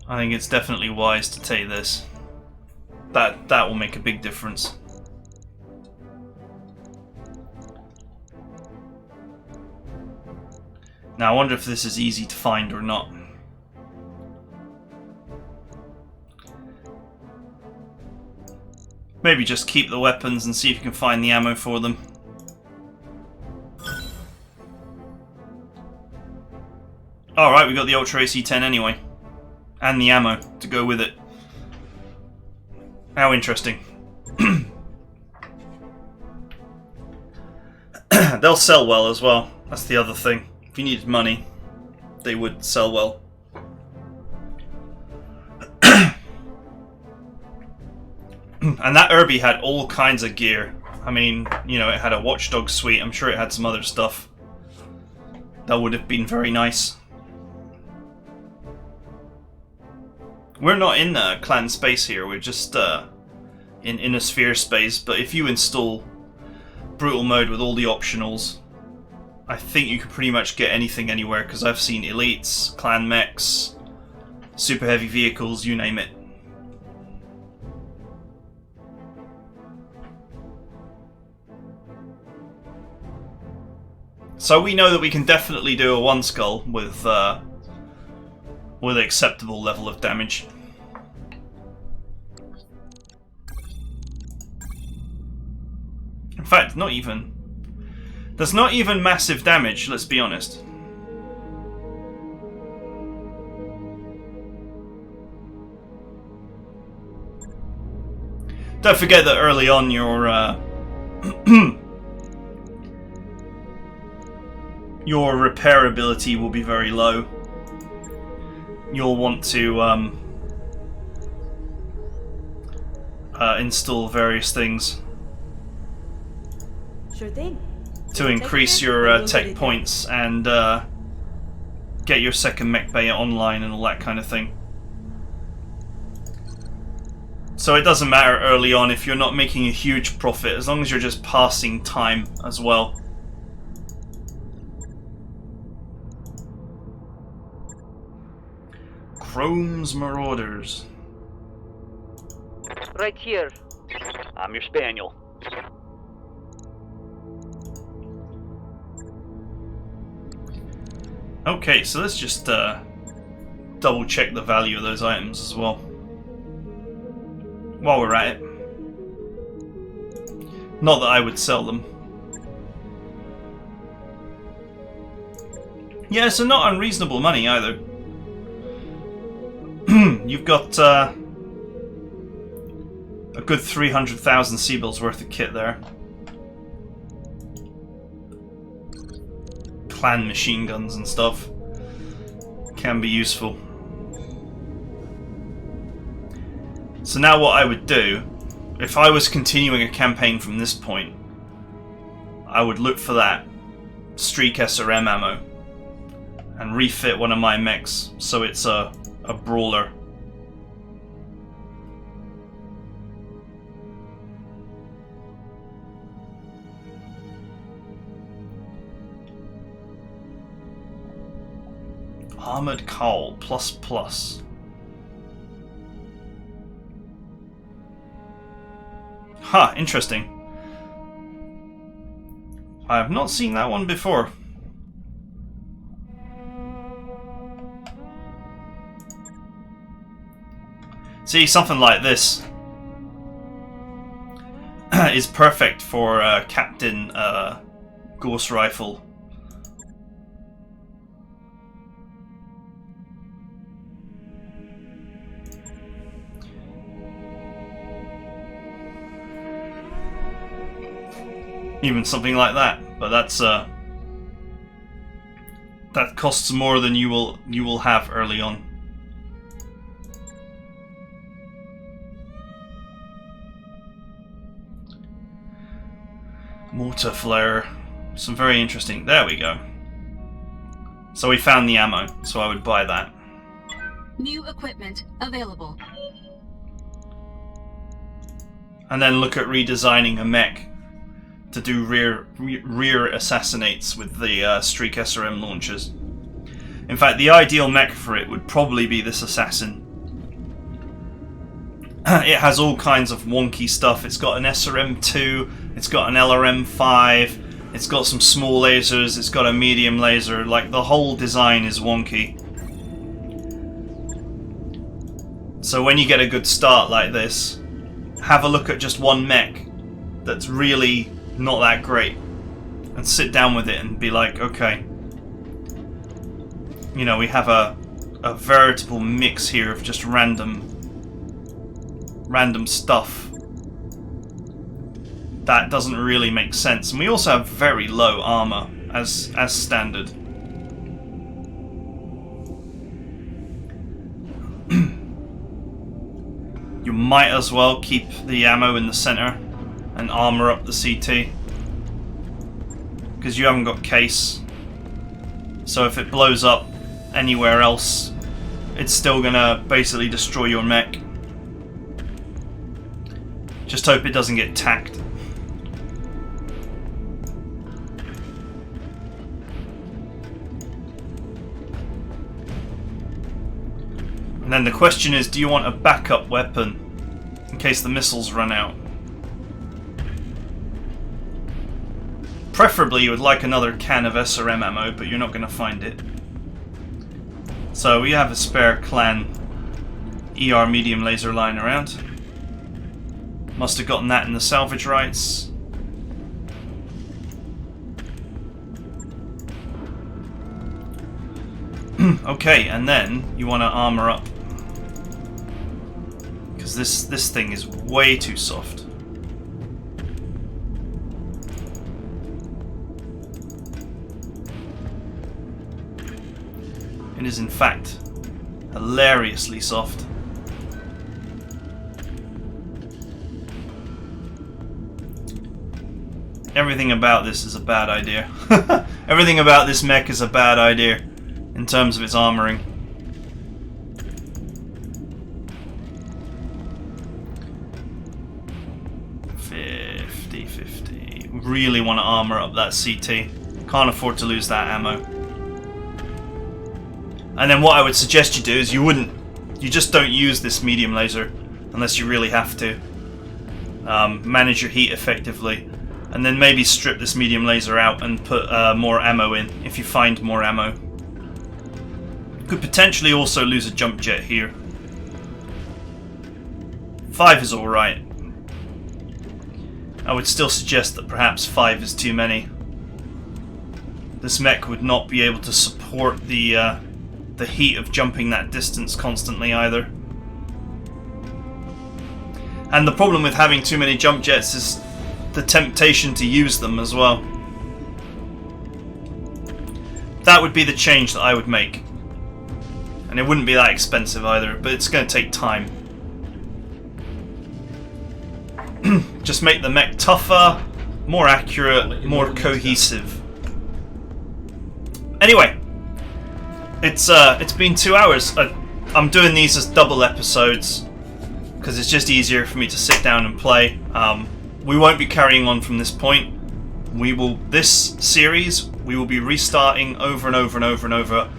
[SPEAKER 1] I think it's definitely wise to take this. That will make a big difference. Now I wonder if this is easy to find or not. Maybe just keep the weapons and see if you can find the ammo for them. Alright, we got the Ultra AC-10 anyway. And the ammo to go with it. How interesting. They'll sell well as well. That's the other thing. If you needed money, they would sell well. And that Irby had all kinds of gear. I mean, you know, it had a Watchdog suite. I'm sure it had some other stuff that would have been very nice. We're not in clan space here. We're just in inner sphere space. But if you install brutal mode with all the optionals, I think you can pretty much get anything anywhere, because I've seen elites, clan mechs, super heavy vehicles, you name it. So we know that we can definitely do a 1 skull with an acceptable level of damage. In fact, not even. There's not even massive damage, let's be honest. Don't forget that early on your your repairability will be very low. You'll want to install various things
[SPEAKER 10] Sure thing.
[SPEAKER 1] to increase your tech points and get your second mech bay online and all that kind of thing. So it doesn't matter early on if you're not making a huge profit, as long as you're just passing time as well. Chrome's Marauders.
[SPEAKER 3] Right here.
[SPEAKER 2] I'm your spaniel.
[SPEAKER 1] Okay, so let's just double check the value of those items as well while we're at it. Not that I would sell them. Yeah, so not unreasonable money either. You've got a good 300,000 Seabills worth of kit there. Clan machine guns and stuff can be useful. So now what I would do, if I was continuing a campaign from this point, I would look for that Streak SRM ammo and refit one of my mechs so it's a brawler. Armored Cowl ++. Huh, interesting. I have not seen that one before. See, something like this is perfect for Captain Ghost Rifle. Even something like that, but that's that costs more than you will have early on. Mortar flare, some very interesting. There we go. So we found the ammo, so I would buy that.
[SPEAKER 8] New equipment available.
[SPEAKER 1] And then look at redesigning a mech to do rear assassinates with the Streak SRM launchers. In fact, the ideal mech for it would probably be this assassin. It has all kinds of wonky stuff. It's got an SRM2, it's got an LRM5, it's got some small lasers, it's got a medium laser. Like, the whole design is wonky. So when you get a good start like this, have a look at just one mech that's really not that great and sit down with it and be like, okay, you know, we have a veritable mix here of just random stuff that doesn't really make sense. And we also have very low armor as standard. You might as well keep the ammo in the center and armor up the CT, because you haven't got case, so if it blows up anywhere else, it's still gonna basically destroy your mech. Just hope it doesn't get tacked. And then the question is, do you want a backup weapon in case the missiles run out? Preferably you would like another can of SRM ammo, but you're not going to find it. So we have a spare clan ER medium laser lying around. Must have gotten that in the salvage rights. Okay, and then you want to armor up, because this thing is way too soft. It is in fact hilariously soft. Everything about this is a bad idea. Everything about this mech is a bad idea in terms of its armoring. $50. Really want to armor up that CT. Can't afford to lose that ammo. And then what I would suggest you do is you just don't use this medium laser unless you really have to. manage your heat effectively, and then maybe strip this medium laser out and put more ammo in if you find more ammo. Could potentially also lose a jump jet here. 5 is alright. I would still suggest that perhaps 5 is too many. This mech would not be able to support the heat of jumping that distance constantly either. And the problem with having too many jump jets is the temptation to use them as well. That would be the change that I would make. And it wouldn't be that expensive either, but it's going to take time. Just make the mech tougher, more accurate, more cohesive. Anyway, it's been 2 hours. I'm doing these as double episodes because it's just easier for me to sit down and play. We won't be carrying on from this point. This series we will be restarting over and over and over and over,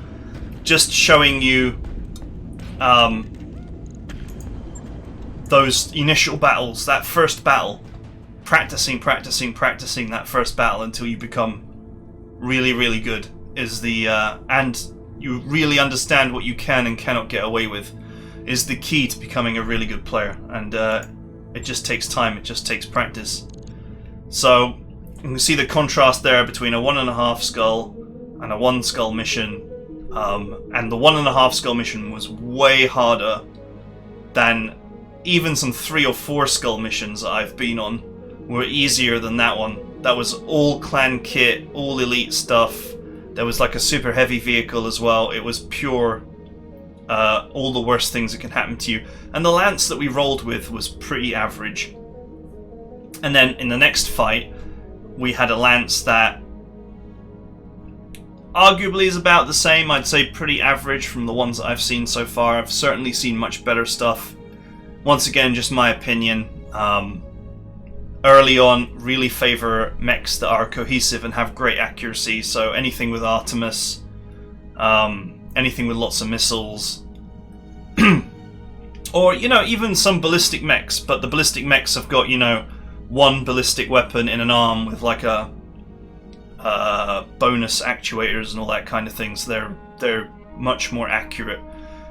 [SPEAKER 1] just showing you those initial battles, that first battle, practicing that first battle until you become really, really good is the and you really understand what you can and cannot get away with is the key to becoming a really good player. And it just takes time, it just takes practice. So you can see the contrast there between a 1.5 skull and a 1 skull mission. And the 1.5 skull mission was way harder than even some 3 or 4 skull missions that I've been on were easier than that one. That was all clan kit, all elite stuff. There was like a super heavy vehicle as well. It was pure, all the worst things that can happen to you. And the lance that we rolled with was pretty average. And then in the next fight, we had a lance that arguably is about the same. I'd say pretty average from the ones that I've seen so far. I've certainly seen much better stuff. Once again, just my opinion. Early on, really favour mechs that are cohesive and have great accuracy. So anything with Artemis, anything with lots of missiles, or even some ballistic mechs. But the ballistic mechs have got one ballistic weapon in an arm with like a bonus actuators and all that kind of thing. So they're much more accurate.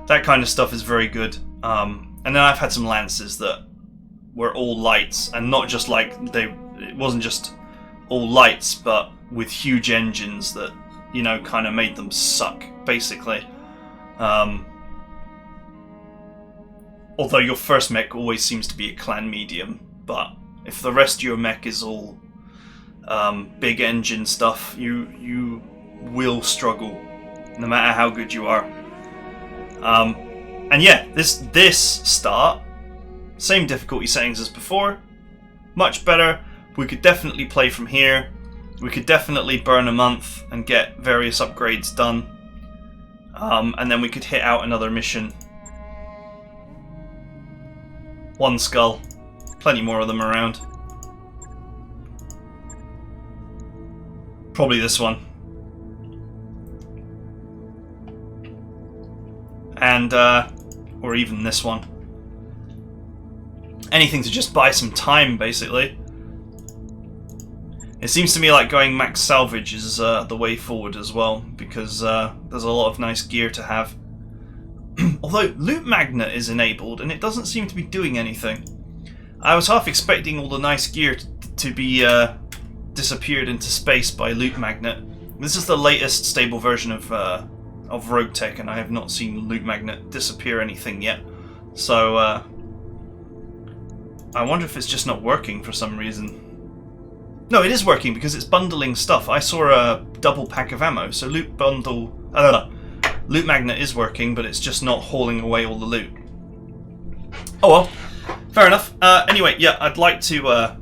[SPEAKER 1] That kind of stuff is very good. And then I've had some lances that were all lights, and not just like it wasn't just all lights, but with huge engines that kind of made them suck basically. Although your first mech always seems to be a clan medium, but if the rest of your mech is all big engine stuff, you will struggle no matter how good you are. And yeah, this start, same difficulty settings as before, much better. We could definitely play from here. We could definitely burn a month and get various upgrades done. And then we could hit out another mission. 1 skull. Plenty more of them around. Probably this one. And, or even this one. Anything to just buy some time, basically. It seems to me like going max salvage is the way forward as well, because there's a lot of nice gear to have. Although loot magnet is enabled and it doesn't seem to be doing anything. I was half expecting all the nice gear to be disappeared into space by loot magnet. This is the latest stable version of RogueTech, and I have not seen loot magnet disappear anything yet. So I wonder if it's just not working for some reason. No, it is working because it's bundling stuff. I saw a double pack of ammo, so loot magnet is working, but it's just not hauling away all the loot. Oh well, fair enough. Anyway, yeah, I'd like to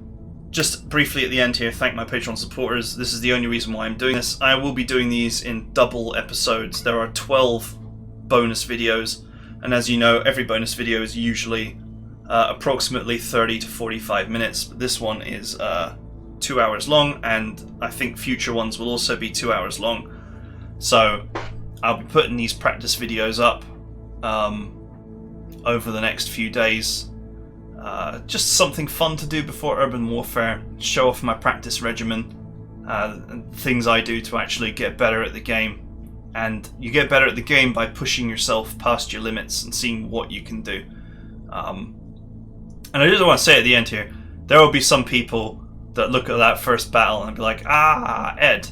[SPEAKER 1] just briefly at the end here thank my Patreon supporters. This is the only reason why I'm doing this. I will be doing these in double episodes. There are 12 bonus videos, and as you know, every bonus video is usually approximately 30 to 45 minutes. But this one is 2 hours long, and I think future ones will also be 2 hours long. So I'll be putting these practice videos up over the next few days. just something fun to do before Urban Warfare, show off my practice regimen, and things I do to actually get better at the game. And you get better at the game by pushing yourself past your limits and seeing what you can do. And I just want to say at the end here, there will be some people that look at that first battle and be like, ah, Ed,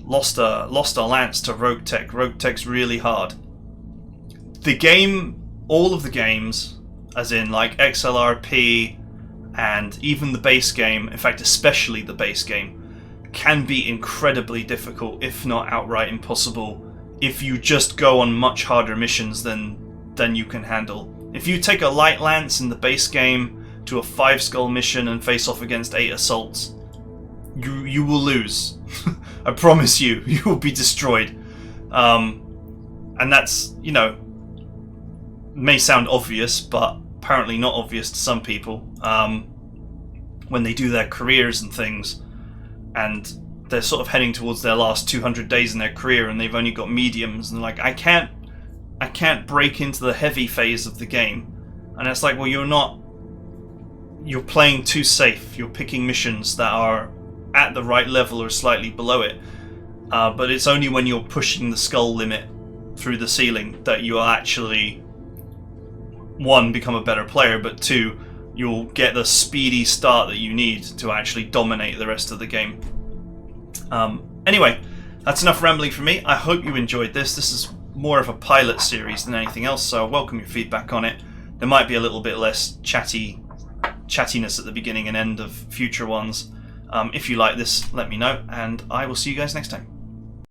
[SPEAKER 1] lost a lance to RogueTech. RogueTech's really hard. The game, all of the games, as in like XLRP and even the base game, in fact especially the base game, can be incredibly difficult, if not outright impossible, if you just go on much harder missions than you can handle. If you take a light lance in the base game to a 5 skull mission and face off against 8 assaults, you will lose. I promise you, you will be destroyed. And that's, you know, may sound obvious, but apparently not obvious to some people. When they do their careers and things, and they're sort of heading towards their last 200 days in their career, and they've only got mediums, and they're like, I can't break into the heavy phase of the game. And it's like, well, you're playing too safe. You're picking missions that are at the right level or slightly below it. But it's only when you're pushing the skull limit through the ceiling that you'll actually, 1, become a better player, but 2, you'll get the speedy start that you need to actually dominate the rest of the game. Anyway, that's enough rambling from me. I hope you enjoyed this. This is more of a pilot series than anything else, so I welcome your feedback on it. There might be a little bit less chattiness at the beginning and end of future ones. If you like this, let me know, and I will see you guys next time.